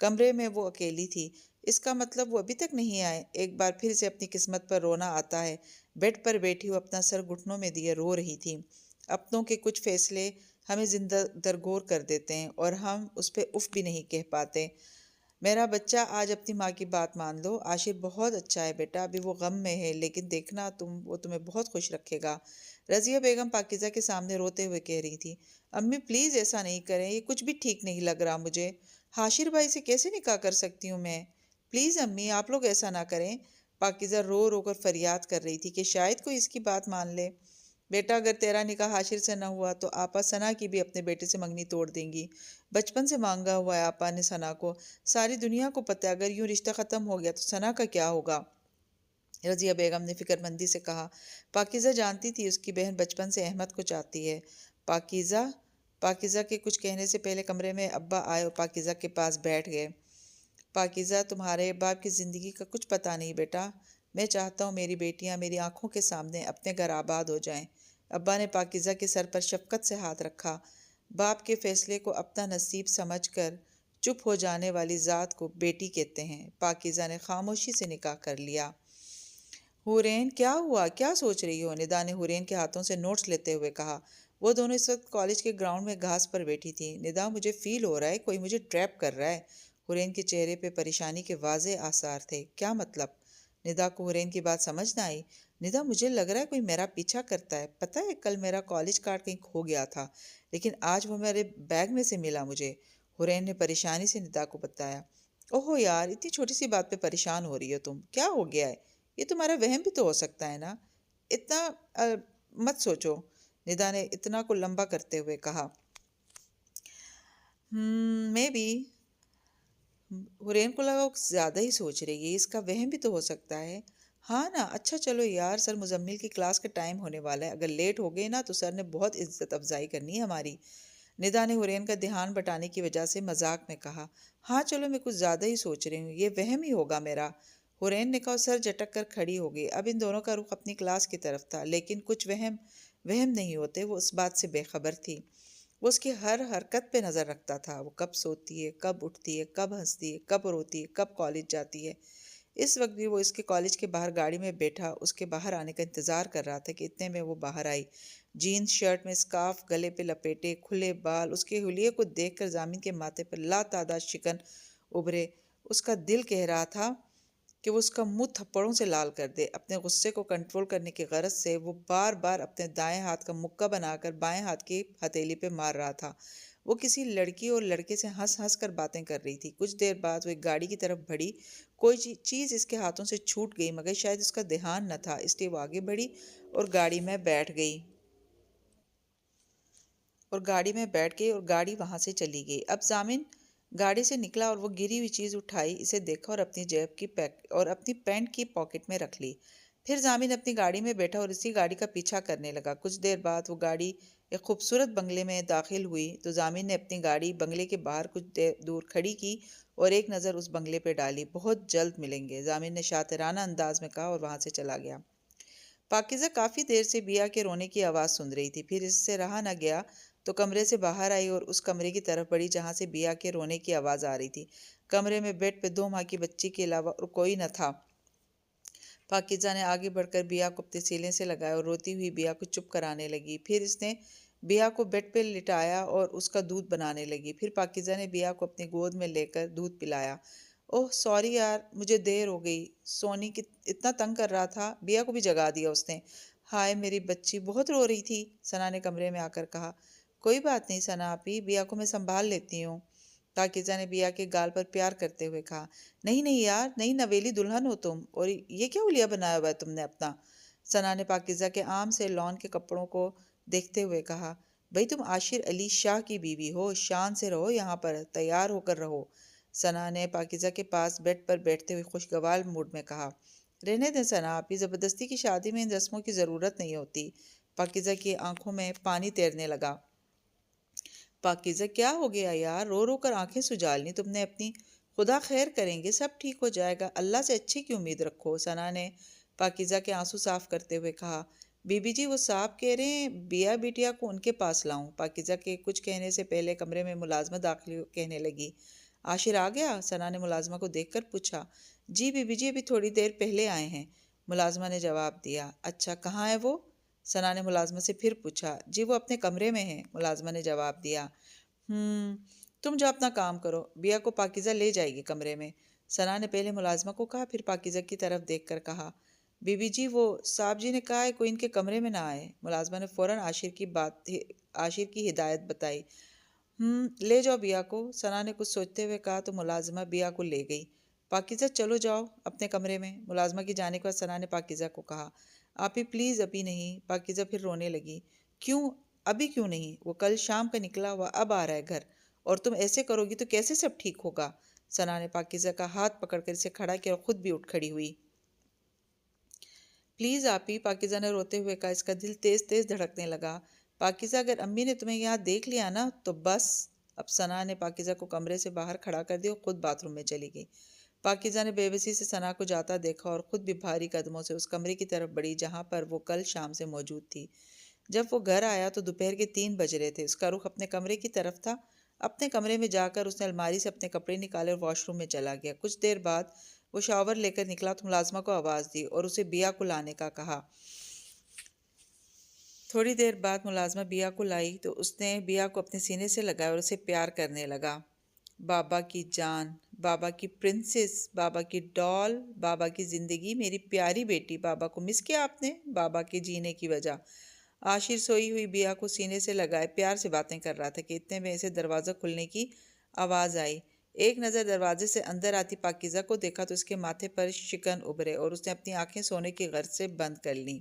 کمرے میں وہ اکیلی تھی۔ اس کا مطلب وہ ابھی تک نہیں آئے۔ ایک بار پھر سے اپنی قسمت پر رونا آتا ہے۔ بیڈ پر بیٹھی وہ اپنا سر گھٹنوں میں دیے رو رہی تھی۔ اپنوں کے کچھ فیصلے ہمیں زندہ درگور کر دیتے ہیں اور ہم اس پہ اف بھی نہیں کہہ پاتے۔ میرا بچہ آج اپنی ماں کی بات مان لو۔ عاشر بہت اچھا ہے بیٹا، ابھی وہ غم میں ہے لیکن دیکھنا وہ تمہیں بہت خوش رکھے گا۔ رضیہ بیگم پاکیزہ کے سامنے روتے ہوئے کہہ رہی تھی، امی پلیز ایسا نہیں کریں، یہ کچھ بھی ٹھیک نہیں لگ رہا مجھے۔ حاشر بھائی سے کیسے نکاح کر سکتی ہوں میں؟ پلیز امی آپ لوگ ایسا نہ کریں۔ پاکیزہ رو رو کر فریاد کر رہی تھی کہ شاید کوئی اس کی بات مان لے۔ بیٹا اگر تیرا نکاح حاشر سے نہ ہوا تو آپا ثنا کی بھی اپنے بیٹے سے منگنی توڑ دیں گی۔ بچپن سے مانگا ہوا ہے آپا نے ثنا کو، ساری دنیا کو پتہ ہے اگر یوں رشتہ ختم ہو گیا تو ثنا کا کیا ہوگا؟ رضیہ بیگم نے فکر مندی سے کہا۔ پاکیزہ جانتی تھی اس کی بہن بچپن سے احمد کو چاہتی ہے۔ پاکیزہ کے کچھ کہنے سے پہلے کمرے میں ابا آئے اور پاکیزہ کے پاس بیٹھ گئے۔ پاکیزہ تمہارے باپ کی زندگی کا کچھ پتہ نہیں بیٹا، میں چاہتا ہوں میری بیٹیاں میری آنکھوں کے سامنے اپنے گھر آباد ہو جائیں۔ ابا نے پاکیزہ کے سر پر شفقت سے ہاتھ رکھا۔ باپ کے فیصلے کو اپنا نصیب سمجھ کر چپ ہو جانے والی ذات کو بیٹی کہتے ہیں۔ پاکیزہ نے خاموشی سے نکاح کر لیا۔ حورین کیا ہوا؟ کیا سوچ رہی ہو؟ ندا نے حورین کے ہاتھوں سے نوٹس لیتے ہوئے کہا۔ وہ دونوں اس وقت کالج کے گراؤنڈ میں گھاس پر بیٹھی تھی۔ ندا مجھے فیل ہو رہا ہے کوئی مجھے ٹریپ کر رہا ہے۔ حورین کے چہرے پہ پریشانی کے واضح آثار تھے۔ کیا مطلب؟ ندا کو حورین کی بات سمجھ نہ آئی۔ ندا مجھے لگ رہا ہے کوئی میرا پیچھا کرتا ہے۔ پتہ ہے کل میرا کالج کارڈ کہیں کھو گیا تھا لیکن آج وہ میرے بیگ میں سے ملا مجھے۔ حورین نے پریشانی سے ندا کو بتایا۔ اوہو یار اتنی چھوٹی سی بات پہ پریشان ہو رہی ہو تم، کیا ہو گیا ہے؟ یہ تمہارا وہم بھی تو ہو سکتا ہے نا، اتنا مت سوچو۔ ندا نے اتنا کو لمبا کرتے ہوئے کہا۔ میں بھی۔ حورین کو لگا وہ زیادہ ہی سوچ رہی ہے، اس کا وہم بھی تو ہو سکتا ہے۔ ہاں نا، اچھا چلو یار، سر مزمل کی کلاس کا ٹائم ہونے والا ہے، اگر لیٹ ہو گئے نا تو سر نے بہت عزت افزائی کرنی ہے ہماری۔ ندا نے حورین کا دھیان بٹانے کی وجہ سے مذاق میں کہا۔ ہاں چلو میں کچھ زیادہ ہی سوچ رہی ہوں، یہ وہم ہی ہوگا میرا۔ حورین نے کہا اور سر جھٹک کر کھڑی ہو گئی۔ اب ان دونوں کا رخ اپنی کلاس کی طرف تھا، لیکن کچھ وہم نہیں ہوتے، وہ اس بات سے بے خبر تھی۔ وہ اس کی ہر حرکت پہ نظر رکھتا تھا، وہ کب سوتی ہے، کب اٹھتی ہے، کب ہنستی ہے، کب روتی ہے، کب کالج جاتی ہے۔ اس وقت بھی وہ اس کے کالج کے باہر گاڑی میں بیٹھا اس کے باہر آنے کا انتظار کر رہا تھا کہ اتنے میں وہ باہر آئی۔ جینز شرٹ میں اسکارف گلے پہ لپیٹے، کھلے بال، اس کے حلیے کو دیکھ کر ضامن کے ماتھے پر لا تعداد شکن ابھرے۔ اس کا دل کہہ رہا تھا کہ وہ اس کا منہ تھپڑوں سے لال کر دے۔ اپنے غصے کو کنٹرول کرنے کی غرض سے وہ بار بار اپنے دائیں ہاتھ کا مکہ بنا کر بائیں ہاتھ کی ہتھیلی پہ مار رہا تھا۔ وہ کسی لڑکی اور لڑکے سے ہنس ہنس کر باتیں کر رہی تھی۔ کچھ دیر بعد وہ ایک گاڑی کی طرف بڑھی۔ کوئی چیز اس کے ہاتھوں سے چھوٹ گئی مگر شاید اس کا دھیان نہ تھا، اس لیے وہ آگے بڑھی اور گاڑی میں بیٹھ گئی اور گاڑی وہاں سے چلی گئی۔ اب ضامن گاڑی سے نکلا اور وہ گری ہوئی چیز اٹھائی، اسے دیکھا اور اپنی جیب کی اور اپنی پینٹ کی پاکٹ میں رکھ لی۔ پھر ضامن اپنی گاڑی میں بیٹھا اور اسی گاڑی کا پیچھا کرنے لگا۔ کچھ دیر بعد وہ گاڑی ایک خوبصورت بنگلے میں داخل ہوئی تو ضامن نے اپنی گاڑی بنگلے کے باہر کچھ دور کھڑی کی اور ایک نظر اس بنگلے پہ ڈالی۔ بہت جلد ملیں گے، ضامن نے شاطرانہ انداز میں کہا اور وہاں سے چلا گیا۔ پاکیزہ کافی دیر سے بیا کے رونے کی آواز سن رہی تھی، پھر اس سے رہا نہ گیا تو کمرے سے باہر آئی اور اس کمرے کی طرف بڑھی جہاں سے بیا کے رونے کی آواز آ رہی تھی۔ کمرے میں بیڈ پہ 2 ماہ کی بچی کے علاوہ اور کوئی نہ تھا۔ پاکیزہ نے آگے بڑھ کر بیا کو اپنے سینے سے لگایا اور روتی ہوئی بیا کو چپ کرانے لگی۔ پھر اس نے بیا کو بیڈ پہ لٹایا اور اس کا دودھ بنانے لگی۔ پھر پاکیزہ نے بیا کو اپنی گود میں لے کر دودھ پلایا۔ اوہ سوری یار، مجھے دیر ہو گئی، سونی اتنا تنگ کر رہا تھا۔ بیا کو بھی جگا دیا اس نے۔ ہائے میری بچی بہت رو رہی تھی، ثنا نے کمرے میں آ کر کہا۔ کوئی بات نہیں ثنا آپی، بیا کو میں سنبھال لیتی ہوں، پاکیزہ نے بیا کے گال پر پیار کرتے ہوئے کہا۔ نہیں نہیں یار، نئی نویلی دلہن ہو تم، اور یہ کیا حلیہ بنایا ہوا ہے تم نے اپنا؟ ثنا نے پاکیزہ کے عام سے لون کے کپڑوں کو دیکھتے ہوئے کہا۔ بھئی تم عاشر علی شاہ کی بیوی ہو، شان سے رہو، یہاں پر تیار ہو کر رہو، ثنا نے پاکیزہ کے پاس بیڈ پر بیٹھتے ہوئے خوشگوار موڈ میں کہا۔ رہنے دیں ثنا آپی، زبردستی کی شادی میں ان رسموں کی ضرورت نہیں ہوتی۔ پاکیزہ کی آنکھوں میں پانی تیرنے لگا۔ پاکیزہ کیا ہو گیا یار، رو رو کر آنکھیں سجال لی تم نے اپنی؟ خدا خیر کریں گے، سب ٹھیک ہو جائے گا، اللہ سے اچھی کی امید رکھو، ثنا نے پاکیزہ کے آنسو صاف کرتے ہوئے کہا۔ بی بی جی وہ صاحب کہہ رہے ہیں بیا بیٹیا کو ان کے پاس لاؤں، پاکیزہ کے کچھ کہنے سے پہلے کمرے میں ملازمت داخل کہنے لگی۔ عاشر آ گیا؟ ثنا نے ملازمہ کو دیکھ کر پوچھا۔ جی بی بی جی، ابھی تھوڑی دیر پہلے آئے ہیں، ملازمہ نے جواب دیا۔ اچھا، کہاں ہے وہ؟ ثنا نے ملازمہ سے پھر پوچھا۔ جی وہ اپنے کمرے میں ہیں، ملازمہ نے جواب دیا۔ تم جو اپنا کام کرو، بیا کو پاکیزہ لے جائے گی کمرے میں، ثنا نے پہلے ملازمہ کو کہا، پھر پاکیزہ کی طرف دیکھ کر کہا۔ بی بی جی، وہ صاحب جی نے کہا ہے کوئی ان کے کمرے میں نہ آئے، ملازمہ نے فوراً عاشر کی ہدایت بتائی۔ لے جاؤ بیا کو، ثنا نے کچھ سوچتے ہوئے کہا تو ملازمہ بیا کو لے گئی۔ پاکیزہ چلو جاؤ اپنے کمرے میں، ملازمہ کی جانے کے بعد ثنا نے پاکیزہ کو کہا۔ آپی پلیز ابھی نہیں، پاکیزہ پھر رونے لگی۔ کیوں ابھی کیوں نہیں؟ وہ کل شام کا نکلا ہوا اب آ رہا ہے گھر، اور تم ایسے کرو گی تو کیسے سب ٹھیک ہوگا؟ ثنا نے پاکیزہ کا ہاتھ پکڑ کر اسے کھڑا کیا اور خود بھی اٹھ کھڑی ہوئی۔ پلیز آپی، پاکیزہ نے روتے ہوئے کہا۔ اس کا دل تیز تیز دھڑکنے لگا۔ پاکیزہ، اگر امی نے تمہیں یہاں دیکھ لیا نا تو بس۔ اب ثنا نے پاکیزہ کو کمرے سے باہر کھڑا کر دیا اور خود باتھ روم میں چلی گئی۔ پاکیزہ نے بے بسی سے ثنا کو جاتا دیکھا اور خود بھی بھاری قدموں سے اس کمرے کی طرف بڑھی جہاں پر وہ کل شام سے موجود تھی۔ جب وہ گھر آیا تو دوپہر کے 3 بج رہے تھے۔ اس کا رخ اپنے کمرے کی طرف تھا۔ اپنے کمرے میں جا کر اس نے الماری سے اپنے کپڑے نکالے اور واش روم میں چلا گیا۔ کچھ دیر بعد وہ شاور لے کر نکلا تو ملازمہ کو آواز دی اور اسے بیا کو لانے کا کہا۔ تھوڑی دیر بعد ملازمہ بیا کو لائی تو اس نے بیا کو اپنے سینے سے لگایا اور اسے پیار کرنے لگا۔ بابا کی جان، بابا کی پرنسس، بابا کی ڈال، بابا کی زندگی، میری پیاری بیٹی، بابا کو مس کیا آپ نے؟ بابا کے جینے کی وجہ۔ عاشر سوئی ہوئی بیا کو سینے سے لگائے پیار سے باتیں کر رہا تھا کہ اتنے میں اسے دروازہ کھلنے کی آواز آئی۔ ایک نظر دروازے سے اندر آتی پاکیزہ کو دیکھا تو اس کے ماتھے پر شکن ابھرے اور اس نے اپنی آنکھیں سونے کی غرض سے بند کر لیں۔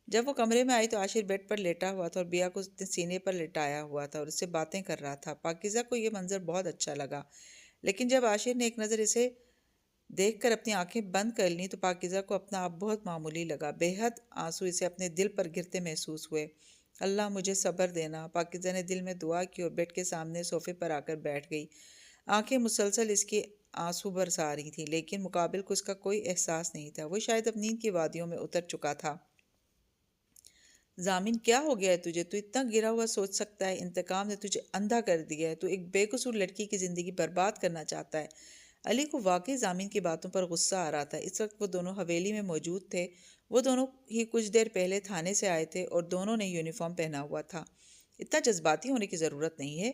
جب وہ کمرے میں آئی تو عاشر بیڈ پر لیٹا ہوا تھا اور بیا کو اس نے سینے پر لٹایا ہوا تھا اور اس سے باتیں کر رہا تھا۔ پاکیزہ کو یہ منظر بہت اچھا لگا، لیکن جب عاشر نے ایک نظر اسے دیکھ کر اپنی آنکھیں بند کر لیں تو پاکیزہ کو اپنا آپ بہت معمولی لگا۔ بے حد آنسو اسے اپنے دل پر گرتے محسوس ہوئے۔ اللہ مجھے صبر دینا، پاکیزہ نے دل میں دعا کی اور بیڈ کے سامنے صوفے پر آ کر بیٹھ گئی۔ آنکھیں مسلسل اس کی آنسو برسا رہی تھیں، لیکن مقابل کو اس کا کوئی احساس نہیں تھا۔ وہ شاید اب نیند کی وادیوں میں اتر چکا تھا۔ ضامن، کیا ہو گیا ہے تجھے؟ تو اتنا گرا ہوا سوچ سکتا ہے؟ انتقام نے تجھے اندھا کر دیا ہے، تو ایک بے قصور لڑکی کی زندگی برباد کرنا چاہتا ہے۔ علی کو واقعی ضامن کی باتوں پر غصہ آ رہا تھا۔ اس وقت وہ دونوں حویلی میں موجود تھے۔ وہ دونوں ہی کچھ دیر پہلے تھانے سے آئے تھے اور دونوں نے یونیفارم پہنا ہوا تھا۔ اتنا جذباتی ہونے کی ضرورت نہیں ہے،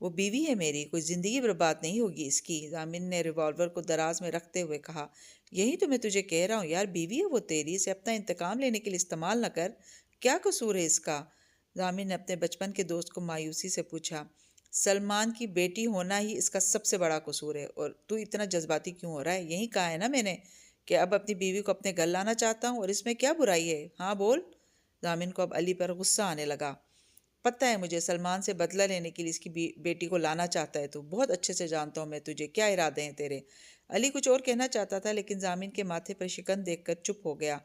وہ بیوی ہے میری، کوئی زندگی برباد نہیں ہوگی اس کی، ضامن نے ریوالور کو دراز میں رکھتے ہوئے کہا۔ یہی تو میں تجھے کہہ رہا ہوں یار، بیوی ہے وہ تیری، اسے اپنا انتقام لینے کے لیے استعمال نہ کر۔ کیا قصور ہے اس کا؟ ضامن نے اپنے بچپن کے دوست کو مایوسی سے پوچھا۔ سلمان کی بیٹی ہونا ہی اس کا سب سے بڑا قصور ہے، اور تو اتنا جذباتی کیوں ہو رہا ہے؟ یہی کہا ہے نا میں نے کہ اب اپنی بیوی کو اپنے گھر لانا چاہتا ہوں، اور اس میں کیا برائی ہے؟ ہاں بول۔ ضامن کو اب علی پر غصہ آنے لگا۔ پتہ ہے مجھے، سلمان سے بدلہ لینے کے لیے اس کی بیٹی کو لانا چاہتا ہے تو، بہت اچھے سے جانتا ہوں میں تجھے، کیا ارادے ہیں تیرے؟ علی کچھ اور کہنا چاہتا تھا لیکن ضامن کے ماتھے پر شکن دیکھ کر چپ ہو گیا۔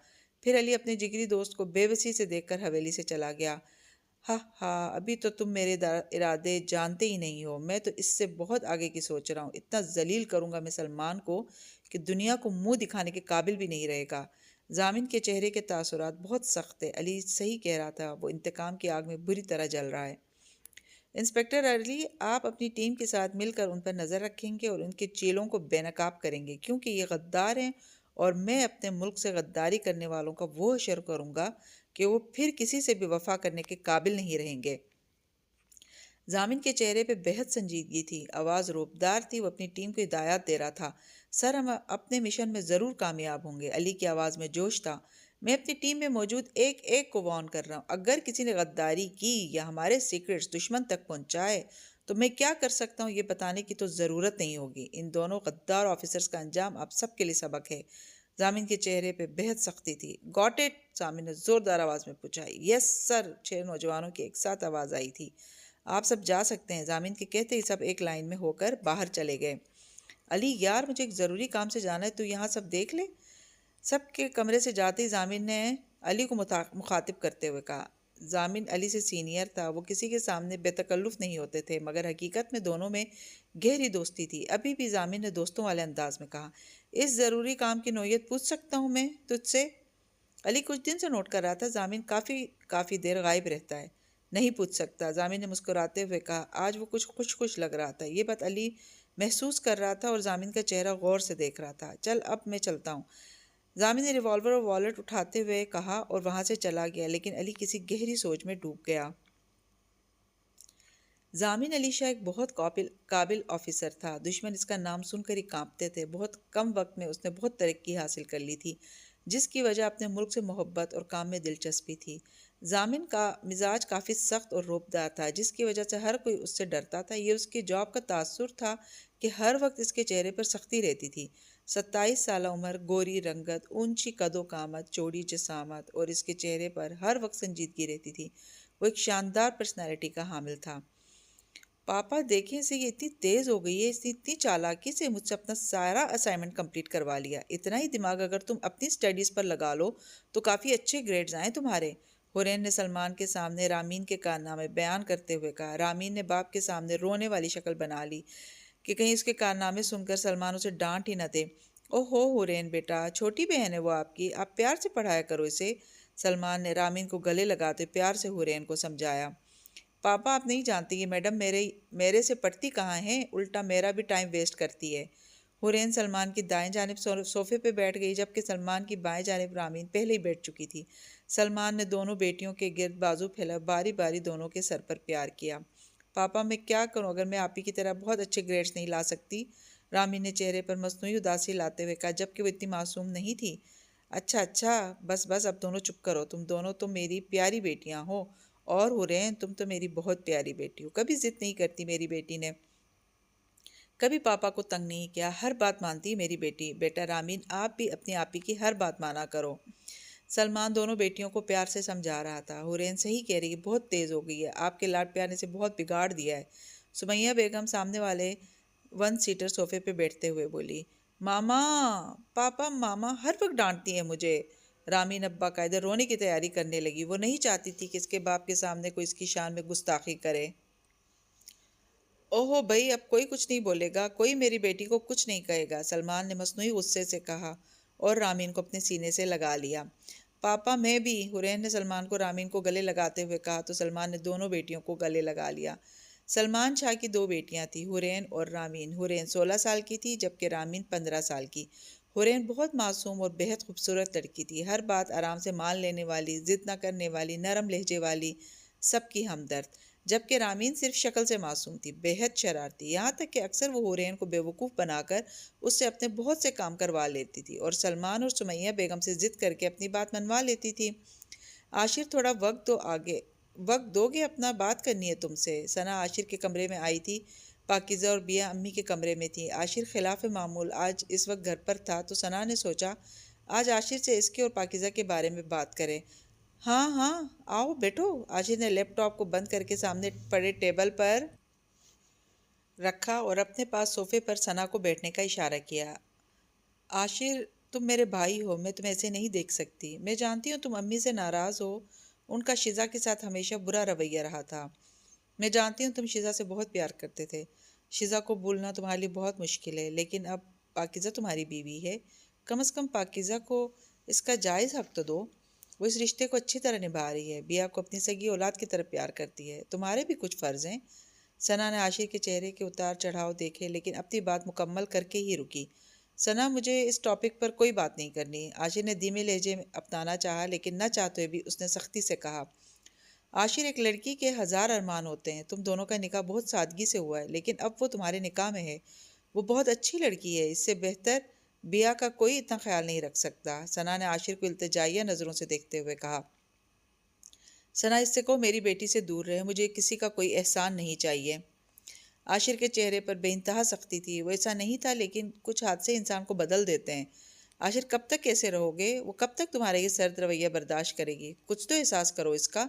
پھر علی اپنے جگری دوست کو بے بسی سے دیکھ کر حویلی سے چلا گیا۔ ہاں ہاں، ابھی تو تم میرے ارادے جانتے ہی نہیں ہو، میں تو اس سے بہت آگے کی سوچ رہا ہوں۔ اتنا ذلیل کروں گا میں سلمان کو کہ دنیا کو منہ دکھانے کے قابل بھی نہیں رہے گا۔ ضامن کے چہرے کے تاثرات بہت سخت تھے۔ علی صحیح کہہ رہا تھا، وہ انتقام کی آگ میں بری طرح جل رہا ہے۔ انسپکٹر علی، آپ اپنی ٹیم کے ساتھ مل کر ان پر نظر رکھیں گے اور ان کے چیلوں کو بے نقاب کریں گے، کیونکہ یہ غدار ہیں اور میں اپنے ملک سے غداری کرنے والوں کا وہ حشر کروں گا کہ وہ پھر کسی سے بھی وفا کرنے کے قابل نہیں رہیں گے۔ ضامن کے چہرے پہ بہت سنجیدگی تھی، آواز روبدار تھی، وہ اپنی ٹیم کو ہدایات دے رہا تھا۔ سر، ہم اپنے مشن میں ضرور کامیاب ہوں گے۔ علی کی آواز میں جوش تھا۔ میں اپنی ٹیم میں موجود ایک ایک کو وارن کر رہا ہوں، اگر کسی نے غداری کی یا ہمارے سیکرٹس دشمن تک پہنچائے تو میں کیا کر سکتا ہوں یہ بتانے کی تو ضرورت نہیں ہوگی۔ ان دونوں غدار آفیسرز کا انجام آپ سب کے لیے سبق ہے۔ ضامن کے چہرے پہ بہت سختی تھی۔ Got it? ضامن نے زوردار آواز میں پوچھا۔ یس سر، 6 نوجوانوں کی ایک ساتھ آواز آئی تھی۔ آپ سب جا سکتے ہیں، ضامن کے کہتے ہی سب ایک لائن میں ہو کر باہر چلے گئے۔ علی یار، مجھے ایک ضروری کام سے جانا ہے، تو یہاں سب دیکھ لے۔ سب کے کمرے سے جاتے ہی ضامن نے علی کو مخاطب کرتے ہوئے کہا۔ ضامن علی سے سینئر تھا، وہ کسی کے سامنے بے تکلف نہیں ہوتے تھے، مگر حقیقت میں دونوں میں گہری دوستی تھی۔ ابھی بھی ضامن نے دوستوں والے انداز میں کہا، اس ضروری کام کی نوعیت پوچھ سکتا ہوں میں تجھ سے؟ علی کچھ دن سے نوٹ کر رہا تھا ضامن کافی دیر غائب رہتا ہے۔ نہیں پوچھ سکتا، ضامن نے مسکراتے ہوئے کہا۔ آج وہ کچھ خوش لگ رہا تھا۔ یہ بات علی محسوس کر رہا تھا اور ضامن کا چہرہ غور سے دیکھ رہا تھا۔ چل اب میں چلتا ہوں، ضامن نے ریوالور اور والٹ اٹھاتے ہوئے کہا اور وہاں سے چلا گیا، لیکن علی کسی گہری سوچ میں ڈوب گیا۔ ضامن علی شاہ ایک بہت قابل آفیسر تھا، دشمن اس کا نام سن کر ہی کانپتے تھے۔ بہت کم وقت میں اس نے بہت ترقی حاصل کر لی تھی، جس کی وجہ اپنے ملک سے محبت اور کام میں دلچسپی تھی۔ ضامن کا مزاج کافی سخت اور روبدار تھا، جس کی وجہ سے ہر کوئی اس سے ڈرتا تھا۔ یہ اس کی جاب کا تاثر تھا کہ ہر وقت اس کے چہرے پر سختی رہتی تھی۔ 27 سالہ عمر، گوری رنگت، اونچی قد و قامت، چوڑی جسامت، اور اس کے چہرے پر ہر وقت سنجیدگی رہتی تھی۔ وہ ایک شاندار پرسنالٹی کا حامل تھا۔ پاپا دیکھیں اسے، یہ اتنی تیز ہو گئی ہے، اس نے اتنی چالاکی سے مجھ سے اپنا سارا اسائنمنٹ کمپلیٹ کروا لیا۔ اتنا ہی دماغ اگر تم اپنی سٹڈیز پر لگا لو تو کافی اچھے گریڈز آئیں تمہارے، حورین نے سلمان کے سامنے رامین کے کارنامے بیان کرتے ہوئے کہا۔ رامین نے باپ کے سامنے رونے والی شکل بنا لی کہ کہیں اس کے کارنامے سن کر سلمان اسے ڈانٹ ہی نہ دے۔ او ہو حورین بیٹا، چھوٹی بہن ہے وہ آپ کی، آپ پیار سے پڑھایا کرو اسے، سلمان نے رامین کو گلے لگاتے پیار سے حورین کو سمجھایا۔ پاپا آپ نہیں جانتی یہ میڈم میرے سے پڑھتی کہاں ہیں، الٹا میرا بھی ٹائم ویسٹ کرتی ہے۔ حورین سلمان کی دائیں جانب صوفے پہ بیٹھ گئی، جبکہ سلمان کی بائیں جانب رامین پہلے ہی بیٹھ چکی تھی۔ سلمان نے دونوں بیٹیوں کے گرد بازو پھیلا، باری باری دونوں کے سر پر پیار کیا۔ پاپا میں کیا کروں اگر میں آپ ہی کی طرح بہت اچھے گریڈز نہیں لا سکتی، رامین نے چہرے پر مصنوعی اداسی لاتے ہوئے کہا، جبکہ وہ اتنی معصوم نہیں تھی۔ اچھا اچھا، بس بس اب دونوں چپ کرو، تم دونوں تو میری پیاری بیٹیاں ہو، اور حورین تم تو میری بہت پیاری بیٹی ہو، کبھی ضد نہیں کرتی میری بیٹی نے، کبھی پاپا کو تنگ نہیں کیا، ہر بات مانتی ہے میری بیٹی۔ بیٹا رامین آپ بھی اپنی آپی کی ہر بات مانا کرو، سلمان دونوں بیٹیوں کو پیار سے سمجھا رہا تھا۔ حورین صحیح کہہ رہی ہے، بہت تیز ہو گئی ہے، آپ کے لاڈ پیار نے اسے بہت بگاڑ دیا ہے، سمیہ بیگم سامنے والے 1 سیٹر صوفے پہ بیٹھتے ہوئے بولی۔ ماما، پاپا ماما ہر وقت ڈانٹتی ہیں مجھے، رامین اب باقاعدہ رونے کی تیاری کرنے لگی۔ وہ نہیں چاہتی تھی کہ اس کے باپ کے سامنے کوئی اس کی شان میں گستاخی کرے۔ اوہو بھائی، اب کوئی کچھ نہیں بولے گا، کوئی میری بیٹی کو کچھ نہیں کہے گا، سلمان نے مصنوعی غصے سے کہا اور رامین کو اپنے سینے سے لگا لیا۔ پاپا میں بھی، حورین نے سلمان کو رامین کو گلے لگاتے ہوئے کہا تو سلمان نے دونوں بیٹیوں کو گلے لگا لیا۔ سلمان شاہ کی 2 بیٹیاں تھیں، حورین اور رامین۔ حورین 16 سال کی تھی جبکہ رامین 15 سال کی۔ حورین بہت معصوم اور بہت خوبصورت لڑکی تھی، ہر بات آرام سے مان لینے والی، ضد نہ کرنے والی، نرم لہجے والی، سب کی ہمدرد، جبکہ رامین صرف شکل سے معصوم تھی، بہت شرارتی، یہاں تک کہ اکثر وہ حورین کو بیوقوف بنا کر اس سے اپنے بہت سے کام کروا لیتی تھی اور سلمان اور سمیہ بیگم سے ضد کر کے اپنی بات منوا لیتی تھی۔ عاشر تھوڑا وقت دو گے، اپنا بات کرنی ہے تم سے، ثنا عاشر کے کمرے میں آئی تھی۔ پاکیزہ اور بیا امی کے کمرے میں تھی۔ عاشر خلاف معمول آج اس وقت گھر پر تھا تو ثنا نے سوچا آج عاشر سے اس کے اور پاکیزہ کے بارے میں بات کرے۔ ہاں ہاں آؤ بیٹھو، عاشر نے لیپ ٹاپ کو بند کر کے سامنے پڑے ٹیبل پر رکھا اور اپنے پاس صوفے پر ثنا کو بیٹھنے کا اشارہ کیا۔ عاشر تم میرے بھائی ہو، میں تمہیں ایسے نہیں دیکھ سکتی، میں جانتی ہوں تم امی سے ناراض ہو، ان کا شیزا کے ساتھ ہمیشہ برا رویہ رہا تھا، میں جانتی ہوں تم شیزا سے بہت پیار کرتے تھے، شیزا کو بھولنا تمہارے لیے بہت مشکل ہے، لیکن اب پاکیزہ تمہاری بیوی ہے، کم از کم پاکیزہ کو اس کا جائز حق تو دو، وہ اس رشتے کو اچھی طرح نبھا رہی ہے، بیا کو اپنی سگی اولاد کی طرف پیار کرتی ہے، تمہارے بھی کچھ فرض ہیں۔ ثنا نے عاشر کے چہرے کے اتار چڑھاؤ دیکھے لیکن اپنی بات مکمل کر کے ہی رکی۔ ثنا مجھے اس ٹاپک پر کوئی بات نہیں کرنی، عاشر نے دھیمے لہجے میں اپنانا چاہا لیکن نہ چاہتے ہوئے بھی اس نے سختی سے کہا۔ عاشر ایک لڑکی کے 1000 ارمان ہوتے ہیں، تم دونوں کا نکاح بہت سادگی سے ہوا ہے لیکن اب وہ تمہارے نکاح میں ہے، وہ بہت اچھی لڑکی ہے، اس سے بہتر بیا کا کوئی اتنا خیال نہیں رکھ سکتا، ثنا نے عاشر کو التجائیہ نظروں سے دیکھتے ہوئے کہا۔ ثنا اس سے کہو میری بیٹی سے دور رہے، مجھے کسی کا کوئی احسان نہیں چاہیے۔ عاشر کے چہرے پر بے انتہا سختی تھی، وہ ایسا نہیں تھا لیکن کچھ حادثے انسان کو بدل دیتے ہیں۔ عاشر کب تک کیسے رہو گے، وہ کب تک تمہارا یہ سرد رویہ برداشت کرے گی، کچھ تو احساس کرو اس کا۔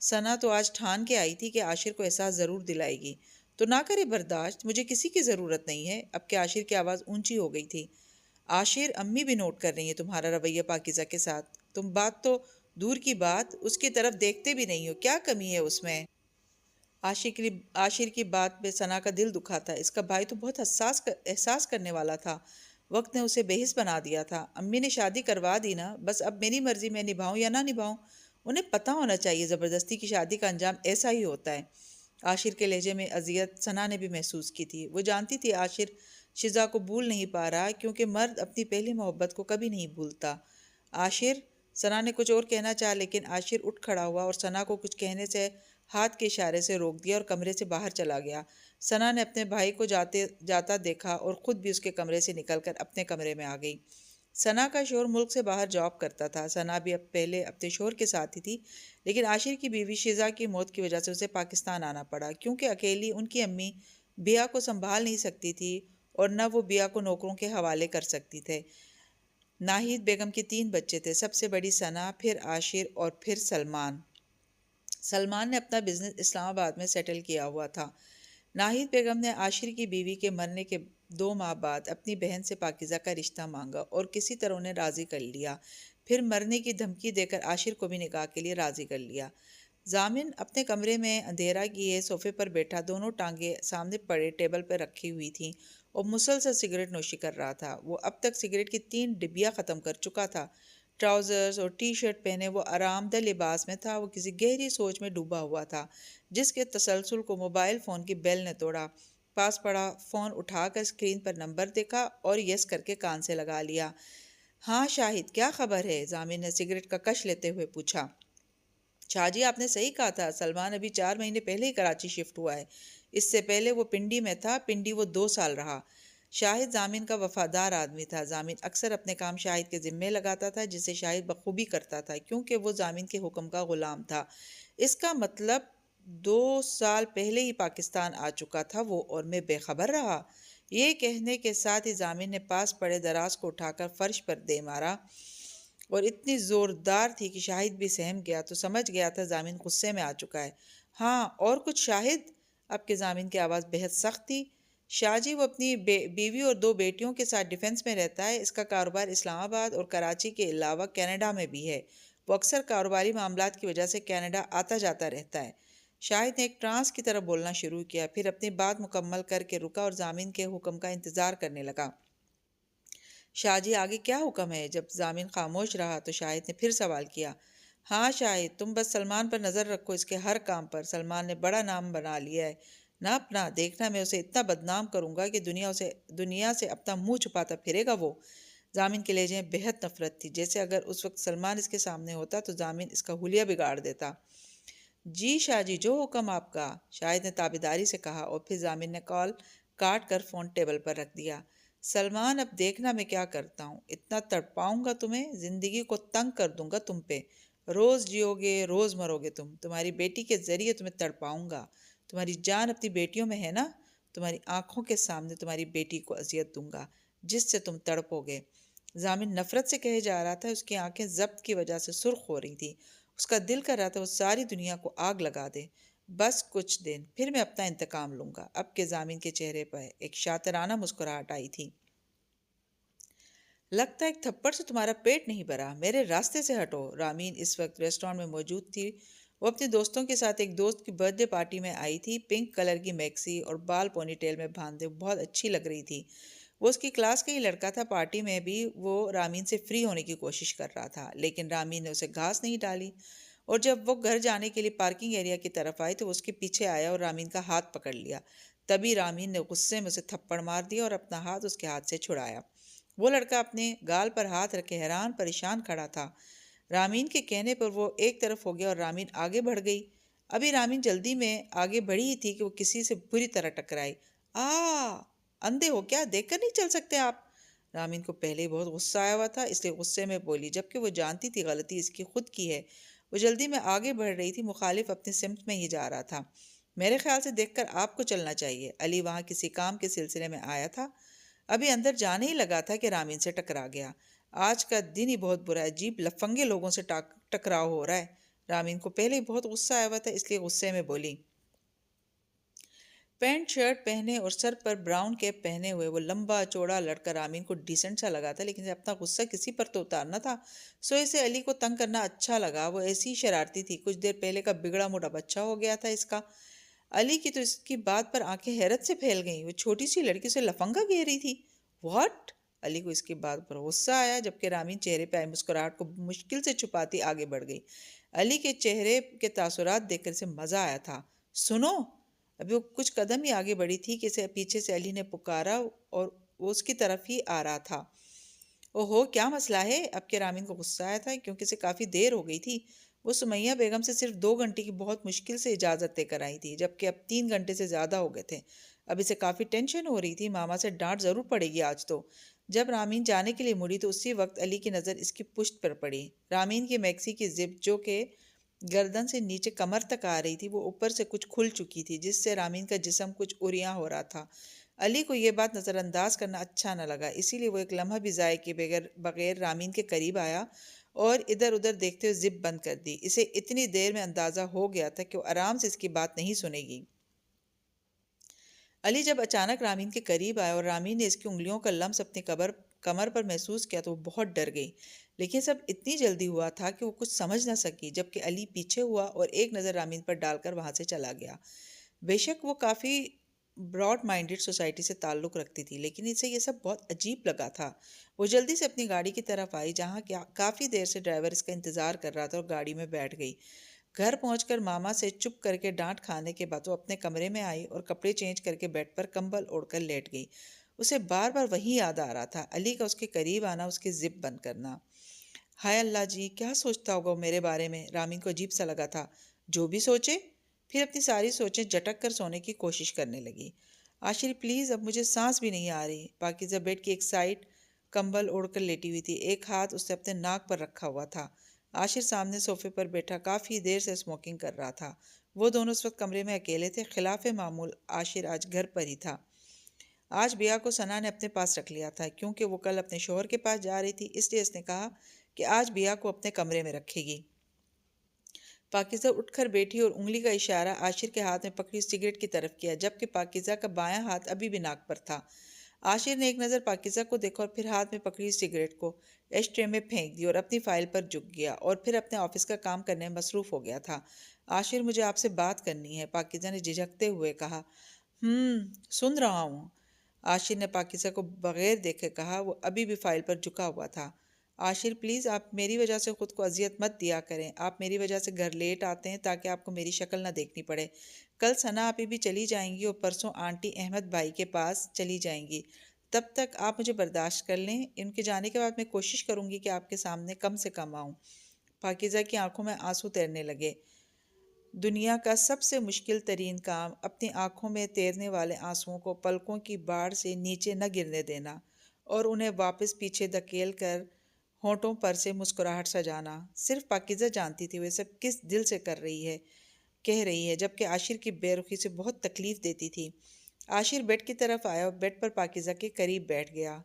ثنا تو آج ٹھان کے آئی تھی کہ عاشر کو احساس ضرور دلائے گی، تو نہ کرے برداشت، مجھے کسی کی ضرورت نہیں ہے، اب کہ عاشر کی آواز اونچی ہو گئی تھی۔ عاشر امی بھی نوٹ کر رہی ہیں تمہارا رویہ پاکیزہ کے ساتھ، تم بات تو دور کی بات اس کی طرف دیکھتے بھی نہیں ہو، کیا کمی ہے اس میں؟ عاشر کی بات پہ ثنا کا دل دکھا تھا، اس کا بھائی تو بہت احساس کرنے والا تھا، وقت نے اسے بے حس بنا دیا تھا، امی نے شادی کروا دی نا، بس اب میری مرضی میں نبھاؤں یا نہ نبھاؤں، انہیں پتہ ہونا چاہیے زبردستی کی شادی کا انجام ایسا ہی ہوتا ہے، عاشر کے لہجے میں اذیت ثنا نے بھی محسوس کی تھی۔ وہ جانتی تھی عاشر شزا کو بھول نہیں پا رہا، کیونکہ مرد اپنی پہلی محبت کو کبھی نہیں بھولتا۔ عاشر، ثنا نے کچھ اور کہنا چاہا، لیکن عاشر اٹھ کھڑا ہوا اور ثنا کو کچھ کہنے سے ہاتھ کے اشارے سے روک دیا اور کمرے سے باہر چلا گیا۔ ثنا نے اپنے بھائی کو جاتا دیکھا اور خود بھی اس کے کمرے سے نکل کر اپنے کمرے میں آ گئی۔ ثنا کا شوہر ملک سے باہر جاب کرتا تھا۔ ثنا بھی اب پہلے اپنے شوہر کے ساتھ ہی تھی، لیکن عاشر کی بیوی شزا کی موت کی وجہ سے اسے پاکستان آنا پڑا، کیونکہ اکیلی ان کی امی بیا کو سنبھال نہیں سکتی تھی اور نہ وہ بیا کو نوکروں کے حوالے کر سکتی تھے۔ ناہید بیگم کے 3 بچے تھے، سب سے بڑی ثنا، پھر عاشر اور پھر سلمان۔ سلمان نے اپنا بزنس اسلام آباد میں سیٹل کیا ہوا تھا۔ ناہید بیگم نے عاشر کی بیوی کے مرنے کے 2 ماہ بعد اپنی بہن سے پاکیزہ کا رشتہ مانگا اور کسی طرح انہیں راضی کر لیا، پھر مرنے کی دھمکی دے کر عاشر کو بھی نکاح کے لیے راضی کر لیا۔ ضامن اپنے کمرے میں اندھیرا کیے صوفے پر بیٹھا، دونوں ٹانگیں سامنے پڑے ٹیبل پر رکھی ہوئی تھیں اور مسلسل سگریٹ نوشی کر رہا تھا۔ وہ اب تک سگریٹ کی 3 ڈبیاں ختم کر چکا تھا۔ ٹراؤزرز اور ٹی شرٹ پہنے وہ آرام دہ لباس میں تھا۔ وہ کسی گہری سوچ میں ڈوبا ہوا تھا، جس کے تسلسل کو موبائل فون کی بیل نے توڑا۔ پاس پڑا فون اٹھا کر اسکرین پر نمبر دیکھا اور یس کر کے کان سے لگا لیا۔ ہاں شاہد، کیا خبر ہے؟ ضامن نے سگریٹ کا کش لیتے ہوئے پوچھا۔ شاہ جی، آپ نے صحیح کہا تھا، سلمان ابھی 4 مہینے پہلے ہی کراچی شفٹ ہوا ہے۔ اس سے پہلے وہ پنڈی میں تھا، پنڈی وہ 2 سال رہا۔ شاہد ضامن کا وفادار آدمی تھا۔ ضامن اکثر اپنے کام شاہد کے ذمے لگاتا تھا، جسے شاہد بخوبی کرتا تھا، کیونکہ وہ ضامن کے حکم کا غلام تھا۔ اس کا مطلب 2 سال پہلے ہی پاکستان آ چکا تھا وہ، اور میں بے خبر رہا۔ یہ کہنے کے ساتھ ہی ضامن نے پاس پڑے دراز کو اٹھا کر فرش پر دے مارا، اور اتنی زوردار تھی کہ شاہد بھی سہم گیا تو سمجھ گیا تھا ضامن غصے میں آ چکا ہے۔ ہاں، اور کچھ شاہد؟ اب کے ضامن کی آواز بہت سخت تھی۔ شاہ جی، وہ اپنی بیوی اور 2 بیٹیوں کے ساتھ ڈیفنس میں رہتا ہے۔ اس کا کاروبار اسلام آباد اور کراچی کے علاوہ کینیڈا میں بھی ہے۔ وہ اکثر کاروباری معاملات کی وجہ سے کینیڈا آتا جاتا رہتا ہے۔ شاہد نے ایک ٹرانس کی طرح بولنا شروع کیا، پھر اپنی بات مکمل کر کے رکا اور ضامن کے حکم کا انتظار کرنے لگا۔ شاہ جی، آگے کیا حکم ہے؟ جب ضامن خاموش رہا تو شاہد نے پھر سوال کیا۔ ہاں شاہد، تم بس سلمان پر نظر رکھو، اس کے ہر کام پر۔ سلمان نے بڑا نام بنا لیا ہے، نہ اپنا۔ دیکھنا میں اسے اتنا بدنام کروں گا کہ دنیا سے اپنا منہ چھپاتا پھرے گا وہ۔ ضامن کے لہجے میں بہت نفرت تھی، جیسے اگر اس وقت سلمان اس کے سامنے ہوتا تو ضامن اس کا حلیہ بگاڑ دیتا۔ جی شاہ جی، جو حکم آپ کا، شاہد نے تابعداری سے کہا، اور پھر ضامن نے کال کاٹ کر فون ٹیبل پر رکھ دیا۔ سلمان، اب دیکھنا میں کیا کرتا ہوں، اتنا تڑپاؤں گا تمہیں، زندگی کو تنگ کر دوں گا تم پہ۔ روز جیو گے، روز مرو گے تم۔ تمہاری بیٹی کے ذریعے تمہیں تڑپاؤں گا۔ تمہاری جان اپنی بیٹیوں میں ہے نا؟ تمہاری آنکھوں کے سامنے تمہاری بیٹی کو اذیت دوں گا، جس سے تم تڑپو گے۔ ضامن نفرت سے کہے جا رہا تھا، اس کی آنکھیں ضبط کی وجہ سے سرخ ہو رہی تھیں۔ اس کا دل کر رہا تھا وہ ساری دنیا کو آگ لگا دے۔ بس کچھ دن، پھر میں اپنا انتقام لوں گا۔ اب کے ضامن کے چہرے پر ایک شاطرانہ مسکراہٹ آئی تھی۔ لگتا ہے ایک تھپڑ سے تمہارا پیٹ نہیں بھرا، میرے راستے سے ہٹو۔ رامین اس وقت ریسٹورانٹ میں موجود تھی۔ وہ اپنے دوستوں کے ساتھ ایک دوست کی برتھ ڈے پارٹی میں آئی تھی۔ پنک کلر کی میکسی اور بال پونی ٹیل میں باندھے بہت اچھی لگ رہی تھی۔ وہ اس کی کلاس کا ہی لڑکا تھا۔ پارٹی میں بھی وہ رامین سے فری ہونے کی کوشش کر رہا تھا، لیکن رامین نے اسے گھاس نہیں ڈالی، اور جب وہ گھر جانے کے لیے پارکنگ ایریا کی طرف آئی تو وہ اس کے پیچھے آیا اور رامین کا ہاتھ پکڑ لیا۔ تبھی رامین نے غصے میں اسے تھپڑ مار دیا اور اپنا ہاتھ اس کے ہاتھ سے چھڑایا۔ وہ لڑکا اپنے گال پر ہاتھ رکھے حیران پریشان کھڑا تھا۔ رامین کے کہنے پر وہ ایک طرف ہو گیا اور رامین آگے بڑھ گئی۔ ابھی رامین جلدی میں آگے بڑھی ہی تھی کہ وہ کسی سے بری طرح ٹکرائی۔ اندھے ہو کیا؟ دیکھ کر نہیں چل سکتے آپ؟ رامین کو پہلے ہی بہت غصہ آیا ہوا تھا، اس لیے غصے میں بولی، جبکہ وہ جانتی تھی غلطی اس کی خود کی ہے۔ وہ جلدی میں آگے بڑھ رہی تھی، مخالف اپنی سمت میں ہی جا رہا تھا۔ میرے خیال سے دیکھ کر آپ کو چلنا چاہیے۔ علی وہاں کسی کام کے سلسلے میں آیا تھا، ابھی اندر جانے ہی لگا تھا کہ رامین سے ٹکرا گیا۔ آج کا دن ہی بہت برا ہے، عجیب لفنگے لوگوں سے ٹکراؤ ہو رہا ہے۔ رامین کو پہلے ہی بہت غصہ آیا ہوا تھا، اس لیے غصے میں بولی۔ پینٹ شرٹ پہنے اور سر پر براؤن کیپ پہنے ہوئے وہ لمبا چوڑا لڑکا رامین کو ڈیسنٹ سا لگا تھا، لیکن اپنا غصہ کسی پر تو اتارنا تھا، سو اسے علی کو تنگ کرنا اچھا لگا۔ وہ ایسی شرارتی تھی، کچھ دیر پہلے کا بگڑا موڑا بچہ ہو گیا تھا اس کا۔ علی کی تو اس کی بات پر آنکھیں حیرت سے پھیل گئیں۔ وہ چھوٹی سی لڑکی سے لفنگا کہہ رہی تھی۔ واٹ؟ علی کو اس کی بات پر غصہ آیا، جبکہ رامین چہرے پہ آئی مسکراہٹ کو مشکل سے چھپاتی آگے بڑھ گئی۔ علی کے چہرے کے تاثرات دیکھ کر اسے مزہ آیا تھا۔ سنو، ابھی وہ کچھ قدم ہی آگے بڑھی تھی کہ اسے پیچھے سے علی نے پکارا اور وہ اس کی طرف ہی آ رہا تھا۔ اوہو، کیا مسئلہ ہے؟ اب کہ رامین کو غصہ آیا تھا کیونکہ اسے کافی دیر ہو گئی تھی۔ وہ سمیہ بیگم سے صرف 2 گھنٹے کی بہت مشکل سے اجازت لے کر آئی تھی، جبکہ اب 3 گھنٹے سے زیادہ ہو گئے تھے۔ اب اسے کافی ٹینشن ہو رہی تھی، ماما سے ڈانٹ ضرور پڑے گی آج تو۔ جب رامین جانے کے لیے مڑی تو اسی وقت علی کی نظر اس کی پشت پر پڑی۔ رامین کی میکسی کی زپ جو کہ گردن سے نیچے کمر تک آ رہی تھی وہ اوپر سے کچھ کھل چکی تھی، جس سے رامین کا جسم کچھ اریاں ہو رہا تھا۔ علی کو یہ بات نظر انداز کرنا اچھا نہ لگا، اسی لیے وہ ایک لمحہ بھی ضائع کیے بغیر رامین کے قریب آیا اور ادھر ادھر دیکھتے ہوئے زپ بند کر دی۔ اسے اتنی دیر میں اندازہ ہو گیا تھا کہ وہ آرام سے اس کی بات نہیں سنے گی۔ علی جب اچانک رامین کے قریب آیا اور رامین نے اس کی انگلیوں کا لمس اپنی کمر پر محسوس کیا تو وہ بہت ڈر گئی، لیکن سب اتنی جلدی ہوا تھا کہ وہ کچھ سمجھ نہ سکی، جبکہ علی پیچھے ہوا اور ایک نظر رامین پر ڈال کر وہاں سے چلا گیا۔ بے شک وہ کافی براڈ مائنڈڈ سوسائٹی سے تعلق رکھتی تھی، لیکن اسے یہ سب بہت عجیب لگا تھا۔ وہ جلدی سے اپنی گاڑی کی طرف آئی جہاں کافی دیر سے ڈرائیور اس کا انتظار کر رہا تھا اور گاڑی میں بیٹھ گئی۔ گھر پہنچ کر ماما سے چپ کر کے ڈانٹ کھانے کے بعد وہ اپنے کمرے میں آئی اور کپڑے چینج کر کے بیڈ پر کمبل اوڑھ کر لیٹ گئی۔ اسے بار بار وہی یاد آ رہا تھا، علی کا اس کے قریب آنا، اس کے زپ بند کرنا۔ ہائے اللہ جی، کیا سوچتا ہوگا وہ میرے بارے میں؟ رامین کو عجیب سا لگا تھا۔ جو بھی سوچے۔ پھر اپنی ساری سوچیں جھٹک کر سونے کی کوشش کرنے لگی۔ عاشر پلیز، اب مجھے سانس بھی نہیں آ رہی۔ پاکیزہ بیڈ کی ایک سائڈ کمبل اوڑھ کر لیٹی ہوئی تھی، ایک ہاتھ اس نے اپنے ناک پر رکھا ہوا تھا۔ عاشر سامنے صوفے پر بیٹھا کافی دیر سے اسموکنگ کر رہا تھا۔ وہ دونوں اس وقت کمرے میں اکیلے تھے۔ خلاف معمول عاشر آج گھر پر ہی تھا۔ آج بیا کو ثنا نے اپنے پاس رکھ لیا تھا، کیونکہ وہ کل اپنے شوہر کے پاس جا رہی تھی، اس لیے اس نے کہا کہ آج بیا کو اپنے کمرے میں رکھے گی۔ پاکیزہ اٹھ کر بیٹھی اور انگلی کا اشارہ عاشر کے ہاتھ میں پکڑی سگریٹ کی طرف کیا، جبکہ پاکیزہ کا بایاں ہاتھ ابھی بھی ناک پر تھا۔ عاشر نے ایک نظر پاکیزہ کو دیکھا اور پھر ہاتھ میں پکڑی سگریٹ کو ایش ٹرے میں پھینک دی اور اپنی فائل پر جھک گیا اور پھر اپنے آفس کا کام کرنے میں مصروف ہو گیا تھا۔ عاشر، مجھے آپ سے بات کرنی ہے، پاکیزہ نے جھجکتے ہوئے کہا۔ سن رہا ہوں۔ عاشر نے پاکیزہ کو بغیر دیکھے کہا، وہ ابھی بھی فائل پر جھکا ہوا تھا۔ عاشر پلیز، آپ میری وجہ سے خود کو اذیت مت دیا کریں۔ آپ میری وجہ سے گھر لیٹ آتے ہیں تاکہ آپ کو میری شکل نہ دیکھنی پڑے۔ کل ثنا آپی بھی چلی جائیں گی اور پرسوں آنٹی احمد بھائی کے پاس چلی جائیں گی۔ تب تک آپ مجھے برداشت کر لیں۔ ان کے جانے کے بعد میں کوشش کروں گی کہ آپ کے سامنے کم سے کم آؤں۔ پاکیزہ کی آنکھوں میں آنسو تیرنے لگے۔ دنیا کا سب سے مشکل ترین کام اپنی آنکھوں میں تیرنے والے آنسوؤں کو پلکوں کی باڑ سے نیچے نہ گرنے دینا اور انہیں واپس پیچھے دھکیل کر ہونٹوں پر سے مسکراہٹ سجانا۔ صرف پاکیزہ جانتی تھی وہ سب کس دل سے کہہ رہی ہے، جبکہ عاشر کی بے رخی سے بہت تکلیف دیتی تھی۔ عاشر بیڈ کی طرف آیا اور بیڈ پر پاکیزہ کے قریب بیٹھ گیا۔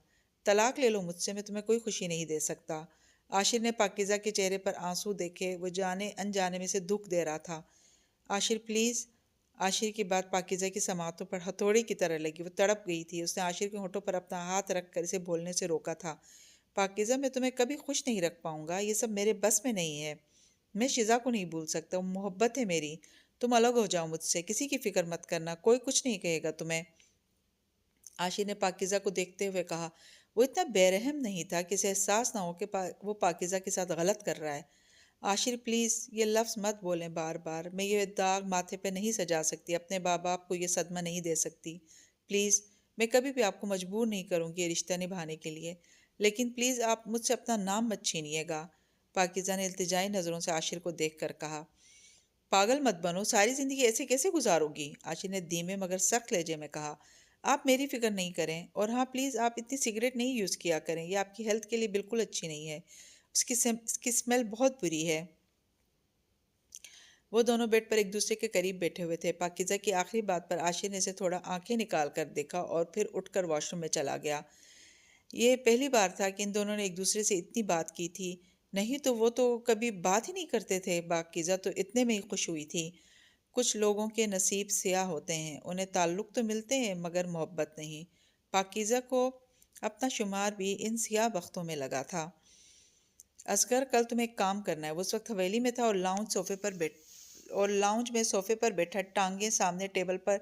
طلاق لے لو مجھ سے، میں تمہیں کوئی خوشی نہیں دے سکتا۔ عاشر نے پاکیزہ کے چہرے پر آنسو دیکھے، وہ جانے انجانے میں سے دکھ دے رہا تھا۔ عاشر پلیز۔ عاشر کی بات پاکیزہ کی سماعتوں پر ہتھوڑے کی طرح لگی، وہ تڑپ گئی تھی۔ اس نے عاشر کے ہونٹوں پر اپنا ہاتھ رکھ کر اسے بولنے سے روکا تھا۔ پاکیزہ، میں تمہیں کبھی خوش نہیں رکھ پاؤں گا، یہ سب میرے بس میں نہیں ہے۔ میں شزا کو نہیں بھول سکتا، وہ محبت ہے میری۔ تم الگ ہو جاؤ مجھ سے، کسی کی فکر مت کرنا، کوئی کچھ نہیں کہے گا تمہیں۔ عاشر نے پاکیزہ کو دیکھتے ہوئے کہا۔ وہ اتنا بے رحم نہیں تھا کہ اسے احساس نہ ہو کہ وہ پاکیزہ کے ساتھ غلط کر رہا ہے۔ عاشر پلیز، یہ لفظ مت بولیں بار بار، میں یہ داغ ماتھے پہ نہیں سجا سکتی، اپنے ماں باپ کو یہ صدمہ نہیں دے سکتی۔ پلیز، میں کبھی بھی آپ کو مجبور نہیں کروں گی یہ رشتہ نبھانے کے لیے، لیکن پلیز آپ مجھ سے اپنا نام مت چھینیے گا۔ پاکیزہ نے التجائی نظروں سے عاشر کو دیکھ کر کہا۔ پاگل مت بنو، ساری زندگی ایسے کیسے گزارو گی؟ عاشر نے دھیمے مگر سخت لہجے میں کہا۔ آپ میری فکر نہیں کریں، اور ہاں پلیز آپ اتنی سگریٹ نہیں یوز کیا کریں، یہ آپ کی ہیلتھ کے لیے بالکل اچھی نہیں ہے، اس کی اسمیل بہت بری ہے۔ وہ دونوں بیڈ پر ایک دوسرے کے قریب بیٹھے ہوئے تھے۔ پاکیزہ کی آخری بات پر عاشر نے اسے تھوڑا آنکھیں نکال کر دیکھا اور پھر اٹھ کر واش روم میں چلا گیا۔ یہ پہلی بار تھا کہ ان دونوں نے ایک دوسرے سے اتنی بات کی تھی، نہیں تو وہ تو کبھی بات ہی نہیں کرتے تھے۔ پاکیزہ تو اتنے میں ہی خوش ہوئی تھی۔ کچھ لوگوں کے نصیب سیاہ ہوتے ہیں، انہیں تعلق تو ملتے ہیں مگر محبت نہیں۔ پاکیزہ کو اپنا شمار بھی ان سیاہ بختوں میں لگا تھا۔ اصغر، کل تمہیں ایک کام کرنا ہے۔ وہ اس وقت حویلی میں تھا اور لاؤنج میں صوفے پر بیٹھا، ٹانگیں سامنے ٹیبل پر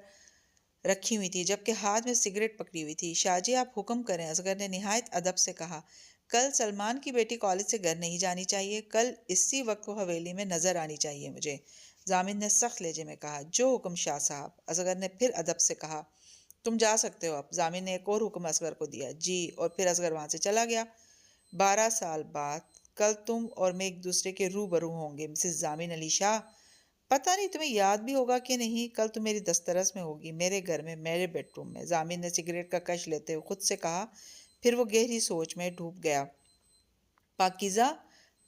رکھی ہوئی تھی، جبکہ ہاتھ میں سگریٹ پکڑی ہوئی تھی۔ شاہ جی، آپ حکم کریں، اصغر نے نہایت ادب سے کہا۔ کل سلمان کی بیٹی کالج سے گھر نہیں جانی چاہیے، کل اسی وقت وہ حویلی میں نظر آنی چاہیے مجھے۔ ضامن نے سخت لہجے میں کہا۔ جو حکم شاہ صاحب۔ اصغر نے پھر ادب سے کہا۔ تم جا سکتے ہو اب۔ ضامن نے ایک اور حکم اصغر کو دیا۔ جی، اور پھر اصغر وہاں سے چلا گیا۔ 12 سال بعد کل تم اور میں ایک دوسرے کے روبرو ہوں گے مسز ضامن علی شاہ۔ پتہ نہیں تمہیں یاد بھی ہوگا کہ نہیں، کل تم میری دسترس میں ہوگی، میرے گھر میں، میرے بیڈ روم میں۔ ضامن نے سگریٹ کا کش لیتے ہوئے خود سے کہا، پھر وہ گہری سوچ میں ڈوب گیا۔ پاکیزہ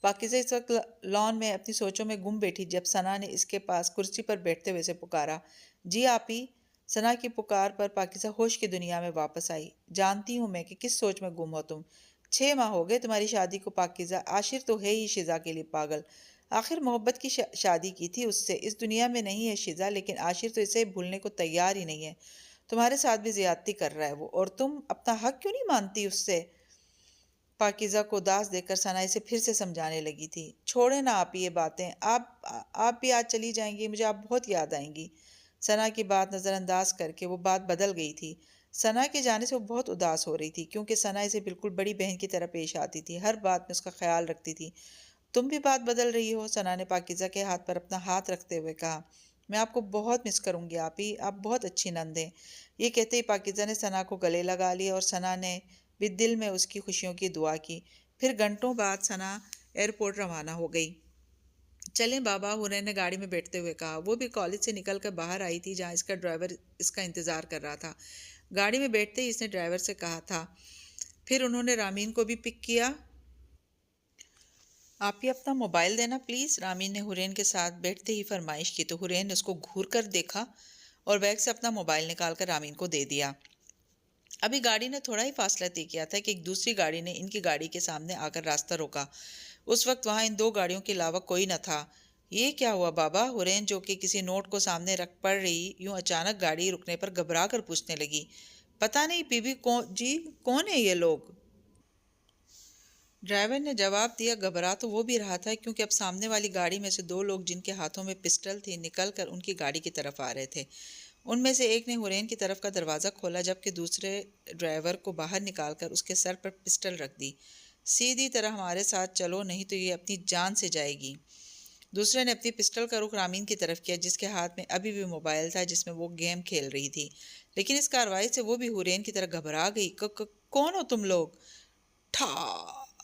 پاکیزہ اس وقت لان میں اپنی سوچوں میں گم بیٹھی جب ثنا نے اس کے پاس کرسی پر بیٹھتے ہوئے سے پکارا۔ جی آپی۔ ثنا کی پکار پر پاکیزہ ہوش کی دنیا میں واپس آئی۔ جانتی ہوں میں کہ کس سوچ میں گم ہو تم۔ 6 ماہ ہو گئے تمہاری شادی کو پاکیزہ۔ عاشر تو ہے ہی شیزہ کے لیے پاگل۔ آخر محبت کی شادی کی تھی اس سے۔ اس دنیا میں نہیں ہے شیزہ، لیکن عاشر تو اسے بھولنے کو تیار ہی نہیں ہے۔ تمہارے ساتھ بھی زیادتی کر رہا ہے وہ، اور تم اپنا حق کیوں نہیں مانتی اس سے؟ پاکیزہ کو اداس دیکھ کر ثنا اسے پھر سے سمجھانے لگی تھی۔ چھوڑیں نا آپ یہ باتیں، آپ بھی آج چلی جائیں گی، مجھے آپ بہت یاد آئیں گی۔ ثنا کی بات نظر انداز کر کے وہ بات بدل گئی تھی۔ ثنا کے جانے سے وہ بہت اداس ہو رہی تھی، کیونکہ ثنا اسے بالکل بڑی بہن کی طرح پیش آتی تھی، ہر بات میں اس کا خیال رکھتی تھی۔ تم بھی بات بدل رہی ہو، ثنا نے پاکیزہ کے ہاتھ پر اپنا ہاتھ رکھتے ہوئے کہا۔ میں آپ کو بہت مس کروں گی آپی، آپ بہت اچھی نند ہیں۔ یہ کہتے ہی پاکیزہ نے ثنا کو گلے لگا لیا اور ثنا نے بھی دل میں اس کی خوشیوں کی دعا کی۔ پھر گھنٹوں بعد ثنا ایئرپورٹ روانہ ہو گئی۔ چلیں بابا، حورین نے گاڑی میں بیٹھتے ہوئے کہا۔ وہ بھی کالج سے نکل کر باہر آئی تھی جہاں اس کا ڈرائیور اس کا انتظار کر رہا تھا۔ گاڑی میں بیٹھتے ہی اس نے ڈرائیور سے کہا تھا۔ پھر انہوں نے رامین کو بھی پک کیا۔ آپ ہی اپنا موبائل دینا پلیز، رامین نے حورین کے ساتھ بیٹھتے ہی فرمائش کی تو حورین نے اس کو گھور کر دیکھا اور بیگ سے اپنا موبائل نکال کر رامین کو دے دیا۔ ابھی گاڑی نے تھوڑا ہی فاصلہ طے کیا تھا کہ ایک دوسری گاڑی نے ان کی گاڑی کے سامنے آ کر راستہ روکا۔ اس وقت وہاں ان 2 گاڑیوں کے علاوہ کوئی نہ تھا۔ یہ کیا ہوا بابا؟ حورین جو کہ کسی نوٹ کو سامنے رکھ پڑھ رہی، یوں اچانک گاڑی رکنے پر گھبرا کر پوچھنے لگی۔ پتہ نہیں بی بی کون ہے یہ لوگ؟ ڈرائیور نے جواب دیا۔ گھبرا تو وہ بھی رہا تھا، کیونکہ اب سامنے والی گاڑی میں سے 2 لوگ جن کے ہاتھوں میں پسٹل تھی نکل کر ان کی گاڑی کی طرف آ رہے تھے۔ ان میں سے ایک نے حورین کی طرف کا دروازہ کھولا، جبکہ دوسرے ڈرائیور کو باہر نکال کر اس کے سر پر پسٹل رکھ دی۔ سیدھی طرح ہمارے ساتھ چلو، نہیں تو یہ اپنی جان سے جائے گی۔ دوسرے نے اپنی پسٹل کا رخ رامین کی طرف کیا، جس کے ہاتھ میں ابھی بھی موبائل تھا جس میں وہ گیم کھیل رہی تھی۔ لیکن اس کارروائی سے وہ بھی حورین کی طرح گھبرا گئی۔ کون ہو تم لوگ؟ ٹھا!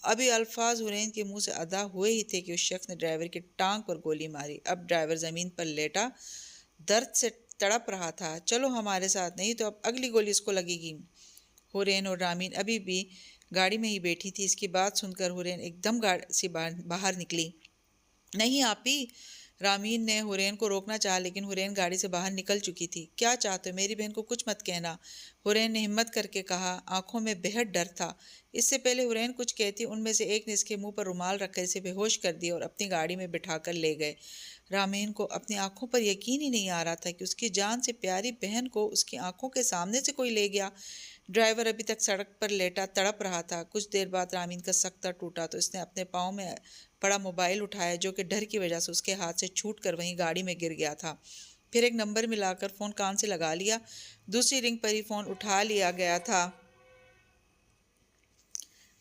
ابھی الفاظ حورین کے منہ سے ادا ہوئے ہی تھے کہ اس شخص نے ڈرائیور کی ٹانگ پر گولی ماری۔ اب ڈرائیور زمین پر لیٹا درد سے تڑپ رہا تھا۔ چلو ہمارے ساتھ، نہیں تو اب اگلی گولی اس کو لگے گی۔ حورین اور رامین ابھی بھی گاڑی میں ہی بیٹھی تھی۔ اس کی بات سن کر حورین ایک دم گاڑی سے باہر نکلی۔ نہیں آپی، رامین نے حورین کو روکنا چاہا، لیکن حورین گاڑی سے باہر نکل چکی تھی۔ کیا چاہتے ہو؟ میری بہن کو کچھ مت کہنا، حورین نے ہمت کر کے کہا۔ آنکھوں میں بہت ڈر تھا۔ اس سے پہلے حورین کچھ کہتی، ان میں سے ایک نے اس کے منہ پر رومال رکھ کر اسے بے ہوش کر دیا اور اپنی گاڑی میں بٹھا کر لے گئے۔ رامین کو اپنی آنکھوں پر یقین ہی نہیں آ رہا تھا کہ اس کی جان سے پیاری بہن کو اس کی آنکھوں کے سامنے سے کوئی لے گیا۔ ڈرائیور ابھی تک سڑک پر لیٹا تڑپ رہا تھا۔ کچھ دیر بعد رامین کا سکتہ ٹوٹا تو اس نے اپنے پاؤں میں پڑا موبائل اٹھایا، جو کہ ڈر کی وجہ سے اس کے ہاتھ سے چھوٹ کر وہیں گاڑی میں گر گیا تھا۔ پھر ایک نمبر ملا کر فون کان سے لگا لیا۔ دوسری رنگ پر ہی فون اٹھا لیا گیا تھا۔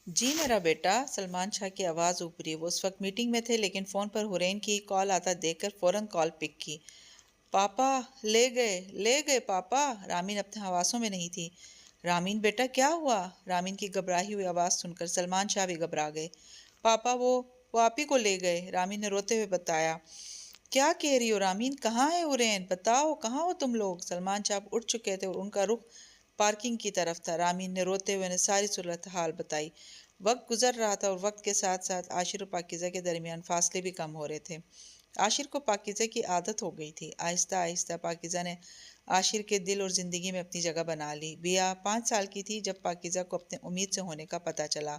جی میرا بیٹا، سلمان شاہ کی آواز اوپری۔ وہ اس وقت میٹنگ میں تھے، لیکن فون پر حورین کی کال آتا دیکھ کر فوراً کال پک کی۔ پاپا لے گئے پاپا، رامین اپنے حواسوں میں نہیں تھی۔ رامین بیٹا کیا ہوا؟ رامین کی گھبرائی ہوئی آواز سن کر سلمان شاہ بھی گھبرا گئے۔ پاپا وہ آپ ہی کو لے گئے، رامین نے روتے ہوئے بتایا۔ کیا کہہ رہی ہو رامین؟ کہاں ہے حورین؟ بتاؤ کہاں ہو تم لوگ؟ سلمان شاہ اٹھ چکے تھے اور ان کا رخ پارکنگ کی طرف تھا۔ رامین نے روتے ہوئے ساری صورتحال بتائی۔ وقت گزر رہا تھا اور وقت کے ساتھ ساتھ عاشر و پاکیزہ کے درمیان فاصلے بھی کم ہو رہے تھے۔ عاشر کو پاکیزہ کی عادت ہو گئی تھی۔ آہستہ آہستہ پاکیزہ نے عاشر کے دل اور زندگی میں اپنی جگہ بنا لی۔ بیا 5 سال کی تھی جب پاکیزہ کو اپنے امید سے ہونے کا پتہ چلا۔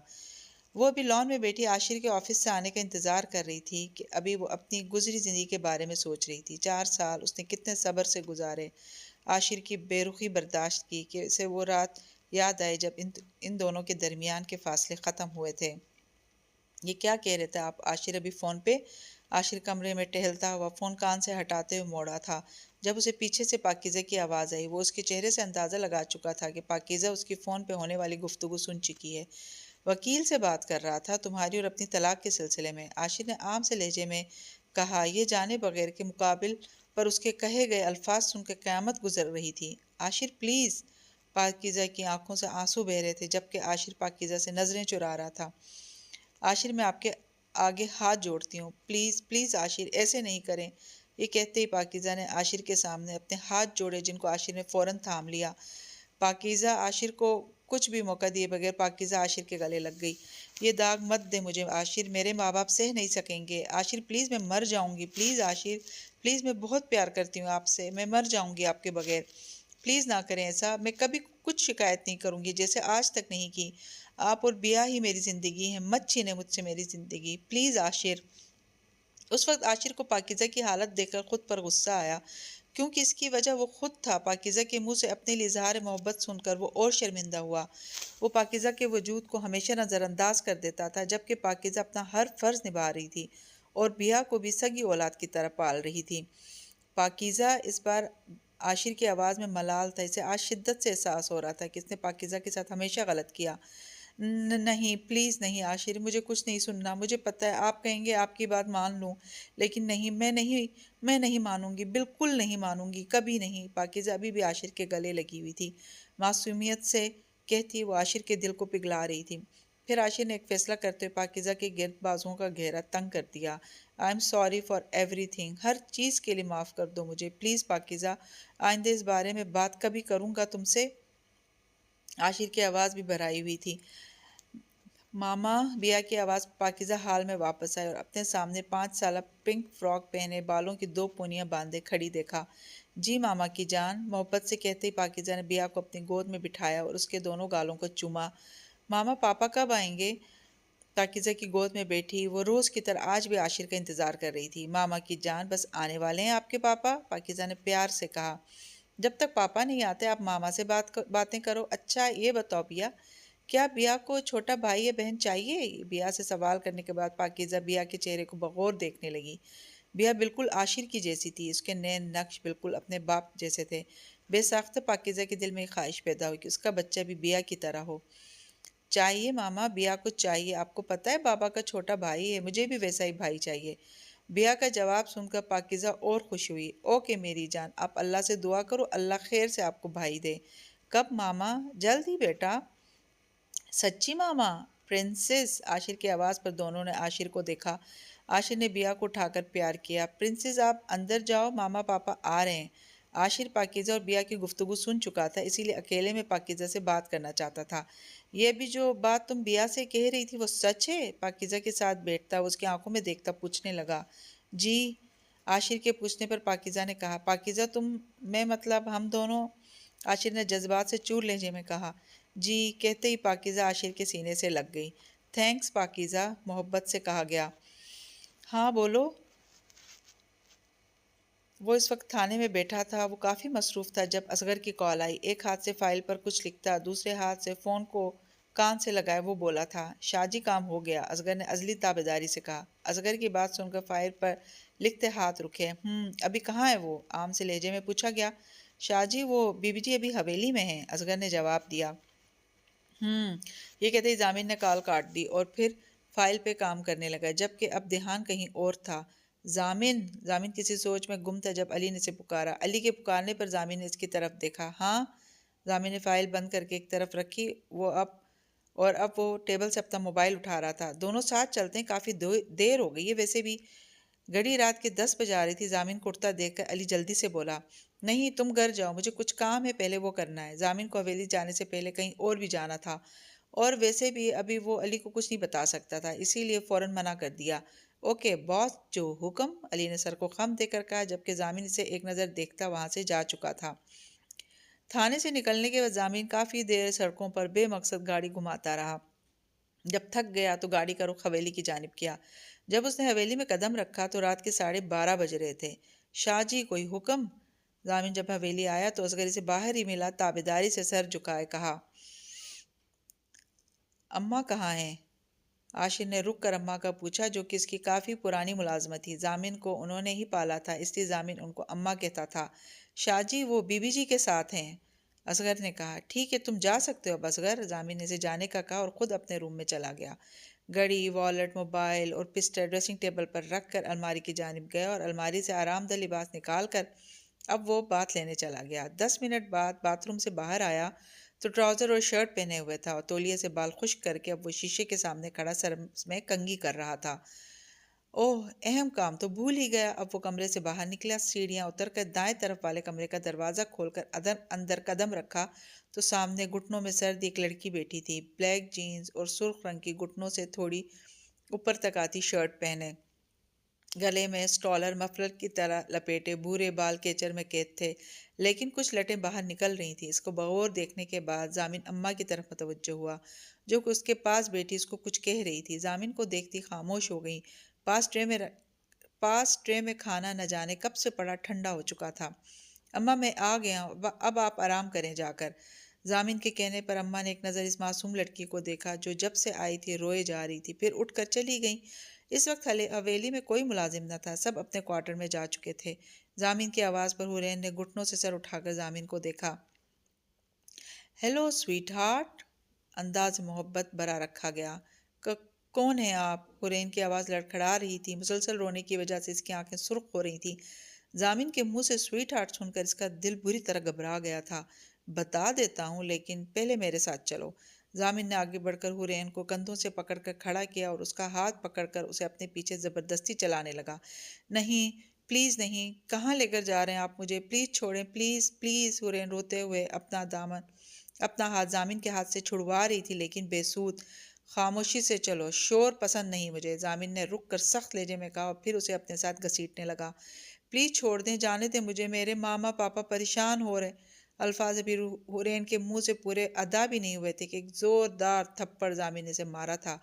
وہ ابھی لان میں بیٹھی عاشر کے آفس سے آنے کا انتظار کر رہی تھی کہ ابھی وہ اپنی گزری زندگی کے بارے میں سوچ رہی تھی۔ 4 سال اس نے کتنے صبر سے گزارے، عاشر کی بے رخی برداشت کی کہ اسے وہ رات یاد آئے جب ان دونوں کے درمیان کے فاصلے ختم ہوئے تھے۔ یہ کیا کہہ رہے تھے آپ؟ عاشر ابھی فون پہ؟ عاشر کمرے میں ٹہلتا ہوا فون کان سے ہٹاتے ہوئے موڑا تھا جب اسے پیچھے سے پاکیزہ کی آواز آئی۔ وہ اس کے چہرے سے اندازہ لگا چکا تھا کہ پاکیزہ اس کی فون پہ ہونے والی گفتگو سن چکی ہے۔ وکیل سے بات کر رہا تھا، تمہاری اور اپنی طلاق کے سلسلے میں، عاشر نے عام سے لہجے میں کہا۔ یہ جانے بغیر کے مقابل پر اس کے کہے گئے الفاظ سن کے قیامت گزر رہی تھی۔ عاشر پلیز۔ پاکیزہ کی آنکھوں سے آنسو بہہ رہے تھے جبکہ عاشر پاکیزہ سے نظریں چرا رہا تھا۔ عاشر میں آپ کے آگے ہاتھ جوڑتی ہوں، پلیز پلیز عاشر ایسے نہیں کریں۔ یہ کہتے ہی پاکیزہ نے عاشر کے سامنے اپنے ہاتھ جوڑے جن کو عاشر نے فوراً تھام لیا۔ پاکیزہ عاشر کو کچھ بھی موقع دیے بغیر پاکیزہ عاشر کے گلے لگ گئی۔ یہ داغ مت دے مجھے عاشر، میرے ماں باپ سہ نہیں سکیں گے۔ عاشر پلیز میں مر جاؤں گی، پلیز عاشر پلیز، میں بہت پیار کرتی ہوں آپ سے، میں مر جاؤں گی آپ کے بغیر، پلیز نہ کریں ایسا، میں کبھی کچھ شکایت نہیں کروں گی جیسے آج تک نہیں کی۔ آپ اور بیا ہی میری زندگی ہیں، مت چھینے مجھ سے میری زندگی، پلیز عاشر۔ اس وقت عاشر کو پاکیزہ کی حالت دیکھ کر خود پر غصہ آیا، کیونکہ اس کی وجہ وہ خود تھا۔ پاکیزہ کے منہ سے اپنے لیے اظہار محبت سن کر وہ اور شرمندہ ہوا۔ وہ پاکیزہ کے وجود کو ہمیشہ نظر انداز کر دیتا تھا جبکہ پاکیزہ اپنا ہر فرض نبھا رہی تھی اور بیا کو بھی سگی اولاد کی طرح پال رہی تھی۔ پاکیزہ اس بار عاشر کی آواز میں ملال تھا۔ اسے آج شدت سے احساس ہو رہا تھا کہ اس نے پاکیزہ کے ساتھ ہمیشہ غلط کیا۔ نہیں پلیز نہیں عاشر، مجھے کچھ نہیں سننا، مجھے پتہ ہے آپ کہیں گے آپ کی بات مان لوں، لیکن نہیں، میں نہیں مانوں گی، بالکل نہیں مانوں گی، کبھی نہیں۔ پاکیزہ ابھی بھی عاشر کے گلے لگی ہوئی تھی، معصومیت سے کہتی وہ عاشر کے دل کو پگھلا رہی تھی۔ پھر عاشر نے ایک فیصلہ کرتے ہوئے پاکیزہ کے گرد بازوؤں کا گھیرا تنگ کر دیا۔ آئی ایم سوری فار ایوری تھنگ، ہر چیز کے لیے معاف کر دو مجھے، پلیز پاکیزہ، آئندہ اس بارے میں بات کبھی کروں گا تم سے۔ عاشر کی آواز بھی بھرائی ہوئی تھی۔ ماما، بیا کی آواز پاکیزہ حال میں واپس آئی اور اپنے سامنے 5 سالہ پنک فراک پہنے بالوں کی 2 پونیاں باندھے کھڑی دیکھا۔ جی ماما کی جان، محبت سے کہتے ہی پاکیزہ نے بیا کو اپنی گود میں بٹھایا اور اس کے دونوں گالوں کو چوما۔ ماما پاپا کب آئیں گے؟ پاکیزہ کی گود میں بیٹھی وہ روز کی طرح آج بھی عاشر کا انتظار کر رہی تھی۔ ماما کی جان، بس آنے والے ہیں آپ کے پاپا، پاکیزہ نے پیار سے کہا۔ جب تک پاپا نہیں آتے آپ ماما سے باتیں کرو۔ اچھا یہ بتاؤ بیا، کیا بیا کو چھوٹا بھائی یا بہن چاہیے؟ بیا سے سوال کرنے کے بعد پاکیزہ بیا کے چہرے کو بغور دیکھنے لگی۔ بیا بالکل عاشر کی جیسی تھی، اس کے نئے نقش بالکل اپنے باپ جیسے تھے۔ بے ساختہ پاکیزہ کے دل میں ایک خواہش پیدا ہوئی کہ اس کا بچہ بھی بیا کی طرح ہو۔ چاہیے ماما، بیا کو چاہیے، آپ کو پتہ ہے بابا کا چھوٹا بھائی ہے، مجھے بھی ویسا ہی بھائی چاہیے۔ بیا کا جواب سن کر پاکیزہ اور خوش ہوئی۔ اوکے میری جان، آپ اللہ سے دعا کرو اللہ خیر سے آپ کو بھائی دے۔ کب ماما؟ جلد ہی بیٹا۔ سچی ماما؟ پرنسس؟ عاشر کی آواز پر دونوں نے عاشر کو دیکھا۔ عاشر نے بیا کو اٹھا کر پیار کیا۔ پرنسس آپ اندر جاؤ، ماما پاپا آ رہے ہیں۔ عاشر پاکیزہ اور بیا کی گفتگو سن چکا تھا، اسی لیے اکیلے میں پاکیزہ سے بات کرنا چاہتا تھا۔ یہ بھی جو بات تم بیا سے کہہ رہی تھی وہ سچ ہے؟ پاکیزہ کے ساتھ بیٹھتا اس کی آنکھوں میں دیکھتا پوچھنے لگا۔ جی، عاشر کے پوچھنے پر پاکیزہ نے کہا۔ پاکیزہ میں مطلب ہم دونوں؟ عاشر نے جذبات سے چور لہجے میں کہا۔ جی، کہتے ہی پاکیزہ عاشر کے سینے سے لگ گئی۔ تھینکس پاکیزہ، محبت سے کہا گیا۔ ہاں بولو۔ وہ اس وقت تھانے میں بیٹھا تھا۔ وہ کافی مصروف تھا جب اصغر کی کال آئی۔ ایک ہاتھ سے فائل پر کچھ لکھتا، دوسرے ہاتھ سے فون کو کان سے لگائے وہ بولا تھا۔ شاہ جی کام ہو گیا، اصغر نے عزلی تابعداری سے کہا۔ اصغر کی بات سن کر فائل پر لکھتے ہاتھ رکے۔ ابھی کہاں ہے وہ؟ عام سے لہجے میں پوچھا گیا۔ شاہ جی وہ بی بی جی ابھی حویلی میں ہیں، اصغر نے جواب دیا۔ یہ کہتے ہی ضامن نے کال کاٹ دی اور پھر فائل پہ کام کرنے لگا جبکہ اب دھیان کہیں اور تھا۔ ضامن کسی سوچ میں گم تھا جب علی نے اسے پکارا۔ علی کے پکارنے پر ضامن نے اس کی طرف دیکھا۔ ہاں؟ ضامن نے فائل بند کر کے ایک طرف رکھی اب وہ ٹیبل سے اپنا موبائل اٹھا رہا تھا۔ دونوں ساتھ چلتے ہیں، کافی دیر ہو گئی ہے، ویسے بھی گھڑی رات کے 10 بجا رہی تھی۔ ضامن کو اٹھتا دیکھ کر علی جلدی سے بولا۔ نہیں تم گھر جاؤ، مجھے کچھ کام ہے، پہلے وہ کرنا ہے۔ ضامن کو حویلی جانے سے پہلے کہیں اور بھی جانا تھا اور ویسے بھی ابھی وہ علی کو کچھ نہیں بتا سکتا تھا، اسی لیے فوراً منع کر دیا۔ اوکے باس، جو حکم، علی نے سر کو خم دے کر کہا جبکہ ضامن اسے ایک نظر دیکھتا وہاں سے جا چکا تھا۔ تھانے سے نکلنے کے بعد ضامن کافی دیر سڑکوں پر بے مقصد گاڑی گھماتا رہا۔ جب تھک گیا تو گاڑی کا رخ حویلی کی جانب کیا۔ جب اس نے حویلی میں قدم رکھا تو رات کے 12:30 بج رہے تھے۔ شاہ جی کوئی حکم؟ ضامن جب حویلی آیا تو اصغر اسے باہر ہی ملا، تابعداری سے سر جھکائے کہا۔ اماں کہاں ہیں؟ عاشر نے رک کر اماں کا پوچھا، جو کہ اس کی کافی پرانی ملازمت تھی۔ ضامن کو انہوں نے ہی پالا تھا، اس لیے ضامن ان کو اماں کہتا تھا۔ شاہ جی وہ بی بی جی کے ساتھ ہیں، اصغر نے کہا۔ ٹھیک ہے تم جا سکتے ہو اب اصغر، ضامن نے اسے جانے کا کہا اور خود اپنے روم میں چلا گیا۔ گھڑی، والٹ، موبائل اور پسٹل ڈریسنگ ٹیبل پر رکھ کر الماری کی جانب گیا اور الماری سے آرام دہ لباس نکال کر اب وہ بات لینے چلا گیا۔ 10 منٹ بعد باتھ روم سے باہر آیا تو ٹراؤزر اور شرٹ پہنے ہوئے تھا اور تولیے سے بال خشک کر کے اب وہ شیشے کے سامنے کھڑا سر میں کنگھی کر رہا تھا۔ اوہ، اہم کام تو بھول ہی گیا۔ اب وہ کمرے سے باہر نکلا، سیڑھیاں اتر کر دائیں طرف والے کمرے کا دروازہ کھول کر اندر قدم رکھا تو سامنے گھٹنوں میں سرد ایک لڑکی بیٹھی تھی، بلیک جینز اور سرخ رنگ کی گھٹنوں سے تھوڑی اوپر تک آتی شرٹ پہنے، گلے میں سٹولر مفلر کی طرح لپیٹے، بھورے بال کیچر میں قید تھے لیکن کچھ لٹیں باہر نکل رہی تھیں۔ اس کو بغور دیکھنے کے بعد ضامن اماں کی طرف متوجہ ہوا جو کہ اس کے پاس بیٹھی اس کو کچھ کہہ رہی تھی۔ ضامن کو دیکھتی خاموش ہو گئی۔ پاس ٹرے میں کھانا نہ جانے کب سے پڑا ٹھنڈا ہو چکا تھا۔ اماں میں آ گیا ہوں، اب آپ آرام کریں جا کر۔ ضامن کے کہنے پر اماں نے ایک نظر اس معصوم لڑکی کو دیکھا جو جب سے آئی تھی روئے جا رہی تھی، پھر اٹھ کر چلی گئیں۔ اس وقت حویلی میں کوئی ملازم نہ تھا، سب اپنے کوارٹر میں جا چکے تھے۔ ضامن کی آواز پر حورین نے گھٹنوں سے سر اٹھا کر ضامن کو دیکھا۔ ہیلو سویٹ ہارٹ، انداز محبت بھرا رکھا گیا۔ کون ہیں آپ؟ حورین کی آواز لڑکھڑا رہی تھی، مسلسل رونے کی وجہ سے اس کی آنکھیں سرخ ہو رہی تھیں۔ ضامن کے منہ سے سویٹ ہارٹ سن کر اس کا دل بری طرح گھبرا گیا تھا۔ بتا دیتا ہوں لیکن پہلے میرے ساتھ چلو۔ ضامن نے آگے بڑھ کر حورین کو کندھوں سے پکڑ کر کھڑا کیا اور اس کا ہاتھ پکڑ کر اسے اپنے پیچھے زبردستی چلانے لگا۔ نہیں، پلیز نہیں، کہاں لے کر جا رہے ہیں آپ مجھے؟ پلیز چھوڑیں، پلیز پلیز۔ حورین روتے ہوئے اپنا ہاتھ ضامن کے ہاتھ سے چھڑوا رہی تھی لیکن بے سود۔ خاموشی سے چلو، شور پسند نہیں مجھے، ضامن نے رک کر سخت لہجے میں کہا اور پھر اسے اپنے ساتھ گھسیٹنے لگا۔ پلیز چھوڑ دیں، جانے دیں مجھے، میرے ماما پاپا پریشان ہو رہے۔ الفاظ ابھی حورین کے منہ سے پورے ادا بھی نہیں ہوئے تھے کہ ایک زوردار تھپڑ ضامن نے اسے مارا تھا۔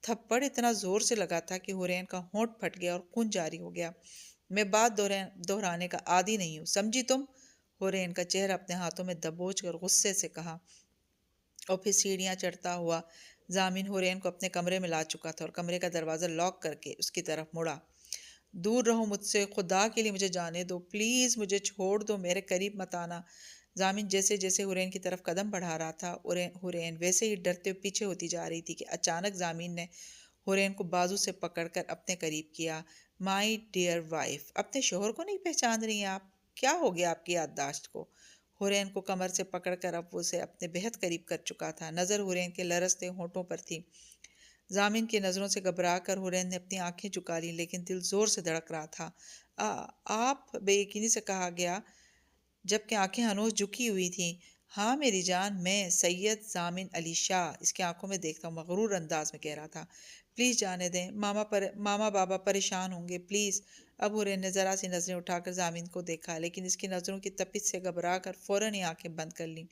تھپڑ اتنا زور سے لگا تھا کہ حورین کا ہونٹ پھٹ گیا اور خون جاری ہو گیا۔ میں بات دہرانے کا عادی نہیں ہوں، سمجھی تم؟ حورین کا چہرہ اپنے ہاتھوں میں دبوچ کر غصے سے کہا اور پھر سیڑھیاں چڑھتا ہوا ضامن حورین کو اپنے کمرے میں لا چکا تھا اور کمرے کا دروازہ لاک کر کے اس کی طرف مڑا۔ دور رہو مجھ سے، خدا کے لیے مجھے جانے دو، پلیز مجھے چھوڑ دو، میرے قریب مت آنا۔ ضامن جیسے جیسے حورین کی طرف قدم بڑھا رہا تھا حورین ویسے ہی ڈرتے ہوئے پیچھے ہوتی جا رہی تھی کہ اچانک ضامن نے حورین کو بازو سے پکڑ کر اپنے قریب کیا۔ مائی ڈیئر وائف، اپنے شوہر کو نہیں پہچان رہی ہیں آپ؟ کیا ہو گیا آپ کی یادداشت کو؟ حورین کو کمر سے پکڑ کر اب وہ اسے اپنے بہت قریب کر چکا تھا۔ نظر حورین کے لرزتے ہونٹوں پر تھی۔ ضامن کی نظروں سے گھبرا کر حورین نے اپنی آنکھیں چکا لی لیکن دل زور سے دھڑک رہا تھا۔ آپ؟ بے یقینی سے کہا گیا جبکہ آنکھیں ہنوز جھکی ہوئی تھیں۔ ہاں میری جان، میں سید ضامن علی شاہ، اس کی آنکھوں میں دیکھتا ہوں مغرور انداز میں کہہ رہا تھا۔ پلیز جانے دیں، ماما بابا پریشان ہوں گے، پلیز۔ اب حورین نے ذرا سی نظریں اٹھا کر ضامن کو دیکھا لیکن اس کی نظروں کی تپش سے گھبرا کر فوراً ہی آنکھیں بند کر لیں۔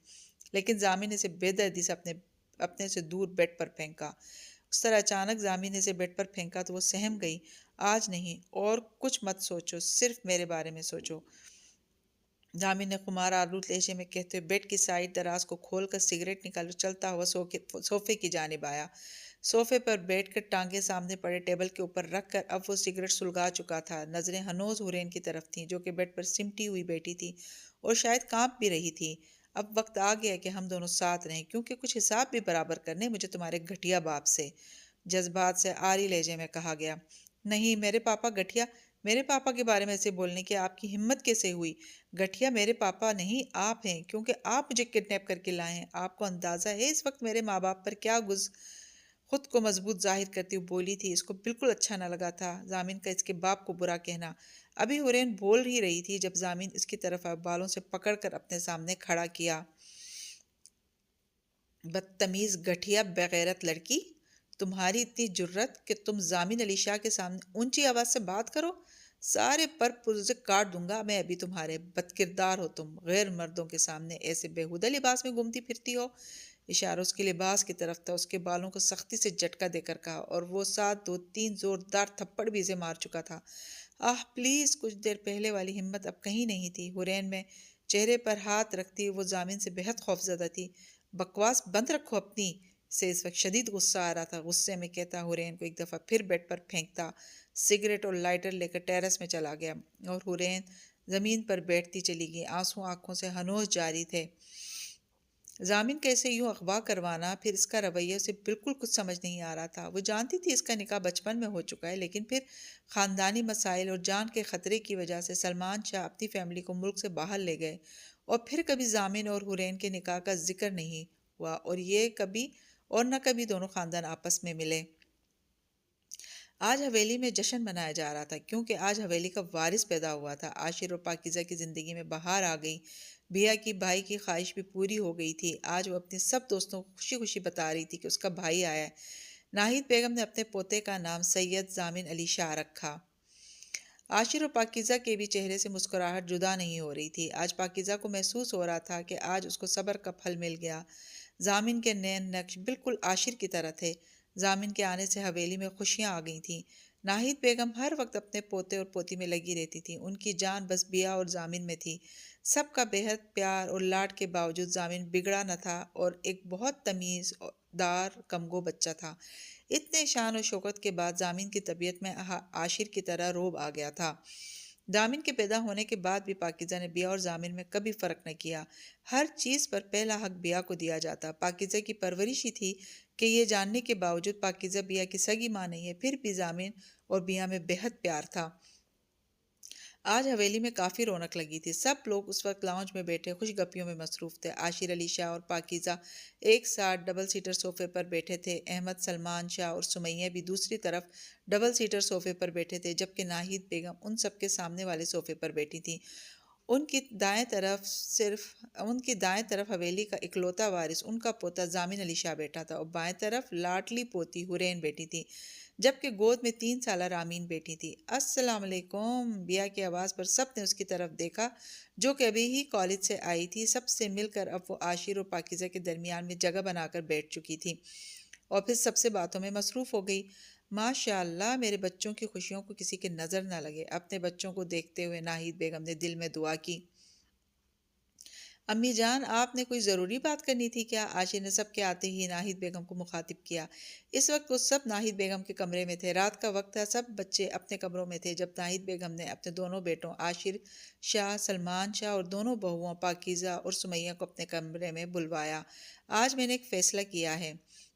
لیکن ضامن نے اسے بے دردی سے اپنے سے دور بیڈ پر پھینکا۔ اس طرح اچانک ضامن نے اسے بیڈ پر پھینکا تو وہ سہم گئی۔ آج نہیں، اور کچھ مت سوچو، صرف میرے بارے میں سوچو، ضامن نے خمار آلود لہجے میں کہتے ہوئے بیڈ کی سائیڈ دراز کو کھول کر سگریٹ نکال کر چلتا ہوا صوفے کی جانب آیا۔ صوفے پر بیٹھ کر ٹانگیں سامنے پڑے ٹیبل کے اوپر رکھ کر اب وہ سگریٹ سلگا چکا تھا۔ نظریں ہنوز حورین کی طرف تھیں جو کہ بیڈ پر سمٹی ہوئی بیٹھی تھی اور شاید کانپ بھی رہی تھی۔ اب وقت آ گیا کہ ہم دونوں ساتھ رہیں کیونکہ کچھ حساب بھی برابر کرنے مجھے تمہارے گھٹیا باپ سے، جذبات سے عاری لہجے میں کہا گیا۔ نہیں، میرے پاپا گھٹیا؟ میرے پاپا کے بارے میں ایسے بولنے کی آپ کی ہمت کیسے ہوئی؟ گھٹیا میرے پاپا نہیں، آپ ہیں، کیونکہ آپ مجھے کڈنیپ کر کے لائے ہیں۔ آپ کو اندازہ ہے اس وقت میرے ماں باپ پر کیا خود کو مضبوط ظاہر کرتی ہوئی بولی تھی۔ اس کو بالکل اچھا نہ لگا تھا ضامن کا اس کے باپ کو برا کہنا۔ ابھی حورین بول ہی رہی تھی جب ضامن اس کی طرف بالوں سے پکڑ کر اپنے سامنے کھڑا کیا۔ بدتمیز، گھٹیا، بغیرت لڑکی، تمہاری اتنی جرت کہ تم ضامن علی شاہ کے سامنے اونچی آواز سے بات کرو؟ سارے پر پرزے کاٹ دوں گا میں ابھی تمہارے۔ بدکردار ہو تم، غیر مردوں کے سامنے ایسے بےہودہ لباس میں گھومتی پھرتی ہو۔ اشارہ اس کے لباس کی طرف تھا، اس کے بالوں کو سختی سے جھٹکا دے کر کہا اور وہ ساتھ 2-3 زوردار تھپڑ بھی اسے مار چکا تھا۔ پلیز، کچھ دیر پہلے والی ہمت اب کہیں نہیں تھی۔ حورین میں چہرے پر ہاتھ رکھتی وہ ضامن سے بہت خوفزدہ تھی۔ بکواس بند رکھو اپنی، سے اس وقت شدید غصہ آ رہا تھا۔ غصے میں کہتا حورین کو ایک دفعہ پھر بیڈ پر پھینکتا، سگریٹ اور لائٹر لے کر ٹیرس میں چلا گیا اور حورین زمین پر بیٹھتی چلی گئی۔ آنسو آنکھوں سے ہنوز جاری تھے۔ ضامن کا اسے یوں اغوا کروانا، پھر اس کا رویہ اسے بالکل کچھ سمجھ نہیں آ رہا تھا۔ وہ جانتی تھی اس کا نکاح بچپن میں ہو چکا ہے، لیکن پھر خاندانی مسائل اور جان کے خطرے کی وجہ سے سلمان شاہ اپنی فیملی کو ملک سے باہر لے گئے، اور پھر کبھی ضامن اور حورین کے نکاح کا ذکر نہیں ہوا، اور یہ کبھی اور نہ کبھی دونوں خاندان آپس میں ملے۔ آج حویلی میں جشن منایا جا رہا تھا، کیونکہ آج حویلی کا وارث پیدا ہوا تھا۔ عاشر اور پاکیزہ کی زندگی میں بہار آ گئی۔ بیا کی بھائی کی خواہش بھی پوری ہو گئی تھی۔ آج وہ اپنے سب دوستوں کو خوشی خوشی بتا رہی تھی کہ اس کا بھائی آیا ہے۔ ناہید بیگم نے اپنے پوتے کا نام سید ضامن علی شاہ رکھا۔ عاشر اور پاکیزہ کے بھی چہرے سے مسکراہٹ جدا نہیں ہو رہی تھی۔ آج پاکیزہ کو محسوس ہو رہا تھا کہ آج اس کو صبر کا پھل مل گیا۔ ضامن کے نین نقش بالکل عاشر کی طرح تھے۔ ضامن کے آنے سے حویلی میں خوشیاں آ گئی تھیں۔ ناہید بیگم ہر وقت اپنے پوتے اور پوتی میں لگی رہتی تھی۔ ان کی جان بس بیا اور ضامن میں تھی۔ سب کا بے حد پیار اور لاڈ کے باوجود ضامن بگڑا نہ تھا اور ایک بہت تمیز دار کمگو بچہ تھا۔ اتنے شان و شوکت کے بعد ضامن کی طبیعت میں عاشر کی طرح روب آ گیا تھا۔ ضامن کے پیدا ہونے کے بعد بھی پاکیزہ نے بیا اور ضامن میں کبھی فرق نہ کیا۔ ہر چیز پر پہلا حق بیا کو دیا جاتا۔ پاکیزہ کی پرورش ہی تھی کہ یہ جاننے کے باوجود پاکیزہ بیا کی سگی ماں نہیں ہے، پھر بھی ضامن اور بیا میں بے حد پیار تھا۔ آج حویلی میں کافی رونق لگی تھی۔ سب لوگ اس وقت لاؤنج میں بیٹھے خوش گپیوں میں مصروف تھے۔ عاشر علی شاہ اور پاکیزہ ایک ساتھ ڈبل سیٹر صوفے پر بیٹھے تھے۔ احمد، سلمان شاہ اور سمیہ بھی دوسری طرف ڈبل سیٹر صوفے پر بیٹھے تھے، جبکہ ناہید بیگم ان سب کے سامنے والے صوفے پر بیٹھی تھیں۔ ان کی دائیں طرف حویلی کا اکلوتا وارث ان کا پوتا ضامن علی شاہ بیٹھا تھا، اور بائیں طرف لاڈلی پوتی حورین بیٹھی تھی، جبکہ گود میں 3 سالہ رامین بیٹھی تھی۔ السلام علیکم! بیا کی آواز پر سب نے اس کی طرف دیکھا، جو کہ ابھی ہی کالج سے آئی تھی۔ سب سے مل کر اب وہ عاشر اور پاکیزہ کے درمیان میں جگہ بنا کر بیٹھ چکی تھی، اور پھر سب سے باتوں میں مصروف ہو گئی۔ ماشاء اللہ، میرے بچوں کی خوشیوں کو کسی کی نظر نہ لگے۔ اپنے بچوں کو دیکھتے ہوئے ناہید بیگم نے دل میں دعا کی۔ امی جان، آپ نے کوئی ضروری بات کرنی تھی کیا؟ عاشر نے سب کے آتے ہی ناہید بیگم کو مخاطب کیا۔ اس وقت وہ سب ناہید بیگم کے کمرے میں تھے۔ رات کا وقت تھا، سب بچے اپنے کمروں میں تھے جب ناہید بیگم نے اپنے دونوں بیٹوں عاشر شاہ، سلمان شاہ اور دونوں بہوؤں پاکیزہ اور سمیہ کو اپنے کمرے میں بلوایا۔ آج میں نے ایک فیصلہ کیا ہے،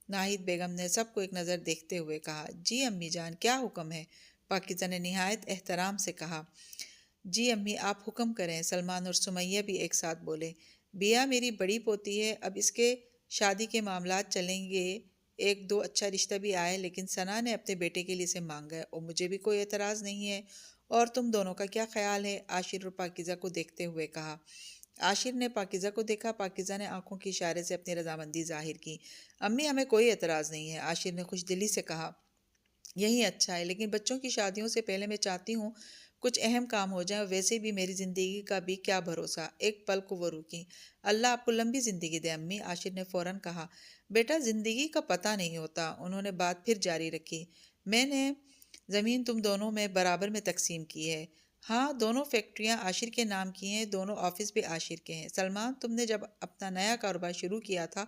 ناہید بیگم نے سب کو ایک نظر دیکھتے ہوئے کہا۔ جی امی جان، کیا حکم ہے؟ پاکیزہ نے نہایت احترام سے کہا۔ جی امی، آپ حکم کریں، سلمان اور سمیہ بھی ایک ساتھ بولے۔ بیا میری بڑی پوتی ہے، اب اس کے شادی کے معاملات چلیں گے، ایک دو اچھا رشتہ بھی آئے، لیکن ثنا نے اپنے بیٹے کے لیے اسے مانگا ہے، اور مجھے بھی کوئی اعتراض نہیں ہے، اور تم دونوں کا کیا خیال ہے؟ عاشر اور پاکیزہ کو دیکھتے ہوئے کہا۔ عاشر نے پاکیزہ کو دیکھا، پاکیزہ نے آنکھوں کے اشارے سے اپنی رضامندی ظاہر کی۔ امی، ہمیں کوئی اعتراض نہیں ہے، عاشر نے خوش دلی سے کہا۔ یہی اچھا ہے، لیکن بچوں کی شادیوں سے پہلے میں چاہتی ہوں کچھ اہم کام ہو جائیں، اور ویسے بھی میری زندگی کا بھی کیا بھروسہ۔ ایک پل کو وہ رکی۔ اللہ آپ کو لمبی زندگی دے امی، عاشر نے فوراً کہا۔ بیٹا، زندگی کا پتہ نہیں ہوتا، انہوں نے بات پھر جاری رکھی۔ میں نے زمین تم دونوں میں برابر میں تقسیم کی ہے۔ ہاں، دونوں فیکٹریاں عاشر کے نام کی ہیں، دونوں آفس بھی عاشر کے ہیں۔ سلمان، تم نے جب اپنا نیا کاروبار شروع کیا تھا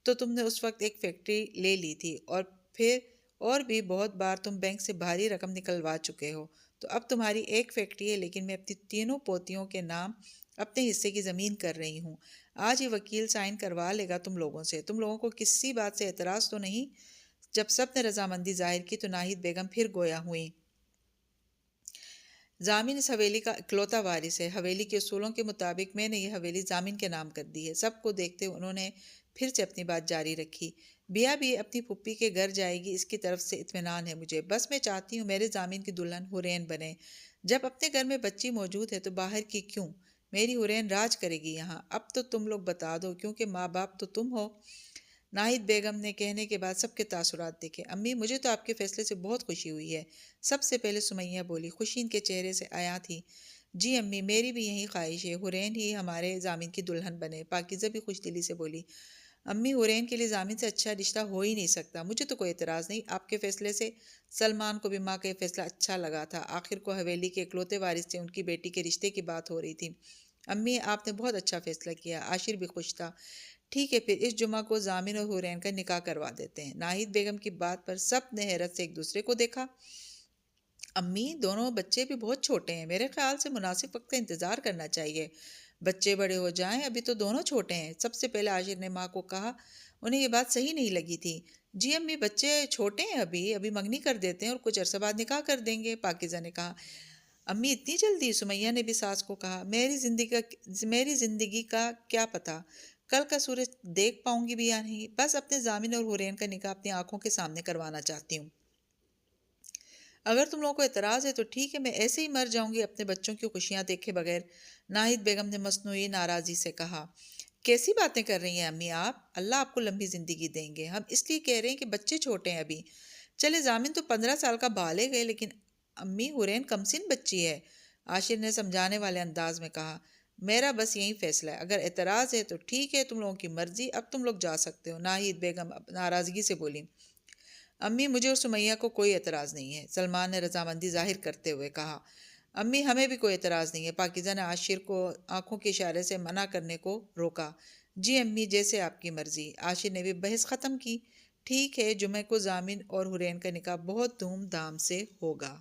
تو تم نے اس وقت ایک فیکٹری لے لی تھی، اور پھر اور بھی بہت بار تم بینک سے بھاری رقم نکلوا چکے ہو، تو اب تمہاری ایک فیکٹری ہے، لیکن میں اپنی تینوں پوتیوں کے نام اپنے حصے کی زمین کر رہی ہوں۔ آج ہی وکیل سائن کروا لے گا تم لوگوں سے۔ تم لوگوں کو کسی بات سے اعتراض تو نہیں؟ جب سب نے رضامندی ظاہر کی تو ناہید بیگم پھر گویا ہوئیں۔ ضامن اس حویلی کا اکلوتا وارث ہے۔ حویلی کے اصولوں کے مطابق میں نے یہ حویلی ضامن کے نام کر دی ہے۔ سب کو دیکھتے ہوئے انہوں نے پھر سے اپنی بات جاری رکھی۔ بیا بھی اپنی پھپھی کے گھر جائے گی، اس کی طرف سے اطمینان ہے مجھے۔ بس میں چاہتی ہوں میرے ضامن کی دلہن حورین بنے۔ جب اپنے گھر میں بچی موجود ہے تو باہر کی کیوں؟ میری حورین راج کرے گی یہاں۔ اب تو تم لوگ بتا دو، کیونکہ ماں باپ تو تم ہو۔ ناہید بیگم نے کہنے کے بعد سب کے تاثرات دیکھے۔ امی، مجھے تو آپ کے فیصلے سے بہت خوشی ہوئی ہے۔ سب سے پہلے سمیہ بولی، خوشی ان کے چہرے سے عیاں تھی۔ جی امی، میری بھی یہی خواہش ہے، حورین ہی ہمارے ضامن کی دلہن بنے۔ پاکیزہ بھی خوش دلی سے بولی۔ امی، حورین کے لیے ضامن سے اچھا رشتہ ہو ہی نہیں سکتا۔ مجھے تو کوئی اعتراض نہیں آپ کے فیصلے سے۔ سلمان کو بھی ماں کا یہ فیصلہ اچھا لگا تھا۔ آخر کو حویلی کے اکلوتے وارث سے ان کی بیٹی کے رشتے کی بات ہو رہی تھی۔ امی، آپ نے بہت اچھا فیصلہ کیا۔ عاشر بھی خوش تھا۔ ٹھیک ہے، پھر اس جمعہ کو ضامن اور حورین کا نکاح کروا دیتے ہیں۔ ناہید بیگم کی بات پر سب نے حیرت سے ایک دوسرے کو دیکھا۔ امی، دونوں بچے بھی بہت چھوٹے ہیں، میرے خیال سے مناسب وقت کا انتظار کرنا چاہیے۔ بچے بڑے ہو جائیں، ابھی تو دونوں چھوٹے ہیں۔ سب سے پہلے عاشر نے ماں کو کہا۔ انہیں یہ بات صحیح نہیں لگی تھی۔ جی امی، بچے چھوٹے ہیں، ابھی منگنی کر دیتے ہیں اور کچھ عرصہ بعد نکاح کر دیں گے، پاکیزہ نے کہا۔ امی اتنی جلدی؟ سمیہ نے بھی ساس کو کہا۔ میری زندگی کا کیا پتہ، کل کا سورج دیکھ پاؤں گی بھی یا نہیں، بس اپنے ضامن اور حورین کا نکاح اپنی آنکھوں کے سامنے کروانا چاہتی ہوں۔ اگر تم لوگوں کو اعتراض ہے تو ٹھیک ہے، میں ایسے ہی مر جاؤں گی اپنے بچوں کی خوشیاں دیکھے بغیر، ناہید بیگم نے مصنوعی ناراضی سے کہا۔ کیسی باتیں کر رہی ہیں امی آپ؟ اللہ آپ کو لمبی زندگی دیں گے، ہم اس لیے کہہ رہے ہیں کہ بچے چھوٹے ہیں ابھی۔ چلے ضامن تو 15 سال کا بالغ ہے، لیکن امی حورین کمسن بچی ہے، عاشر نے سمجھانے والے انداز میں کہا۔ میرا بس یہی فیصلہ ہے، اگر اعتراض ہے تو ٹھیک ہے، تم لوگوں کی مرضی، اب تم لوگ جا سکتے ہو، ناہید بیگم ناراضگی سے بولی۔ امی مجھے اور سمیہ کو کوئی اعتراض نہیں ہے، سلمان نے رضامندی ظاہر کرتے ہوئے کہا۔ امی ہمیں بھی کوئی اعتراض نہیں ہے، پاکیزہ نے عاشر کو آنکھوں کے اشارے سے منع کرنے کو روکا۔ جی امی، جیسے آپ کی مرضی، عاشر نے بھی بحث ختم کی۔ ٹھیک ہے، جمعہ کو ضامن اور حورین کا نکاح بہت دھوم دھام سے ہوگا۔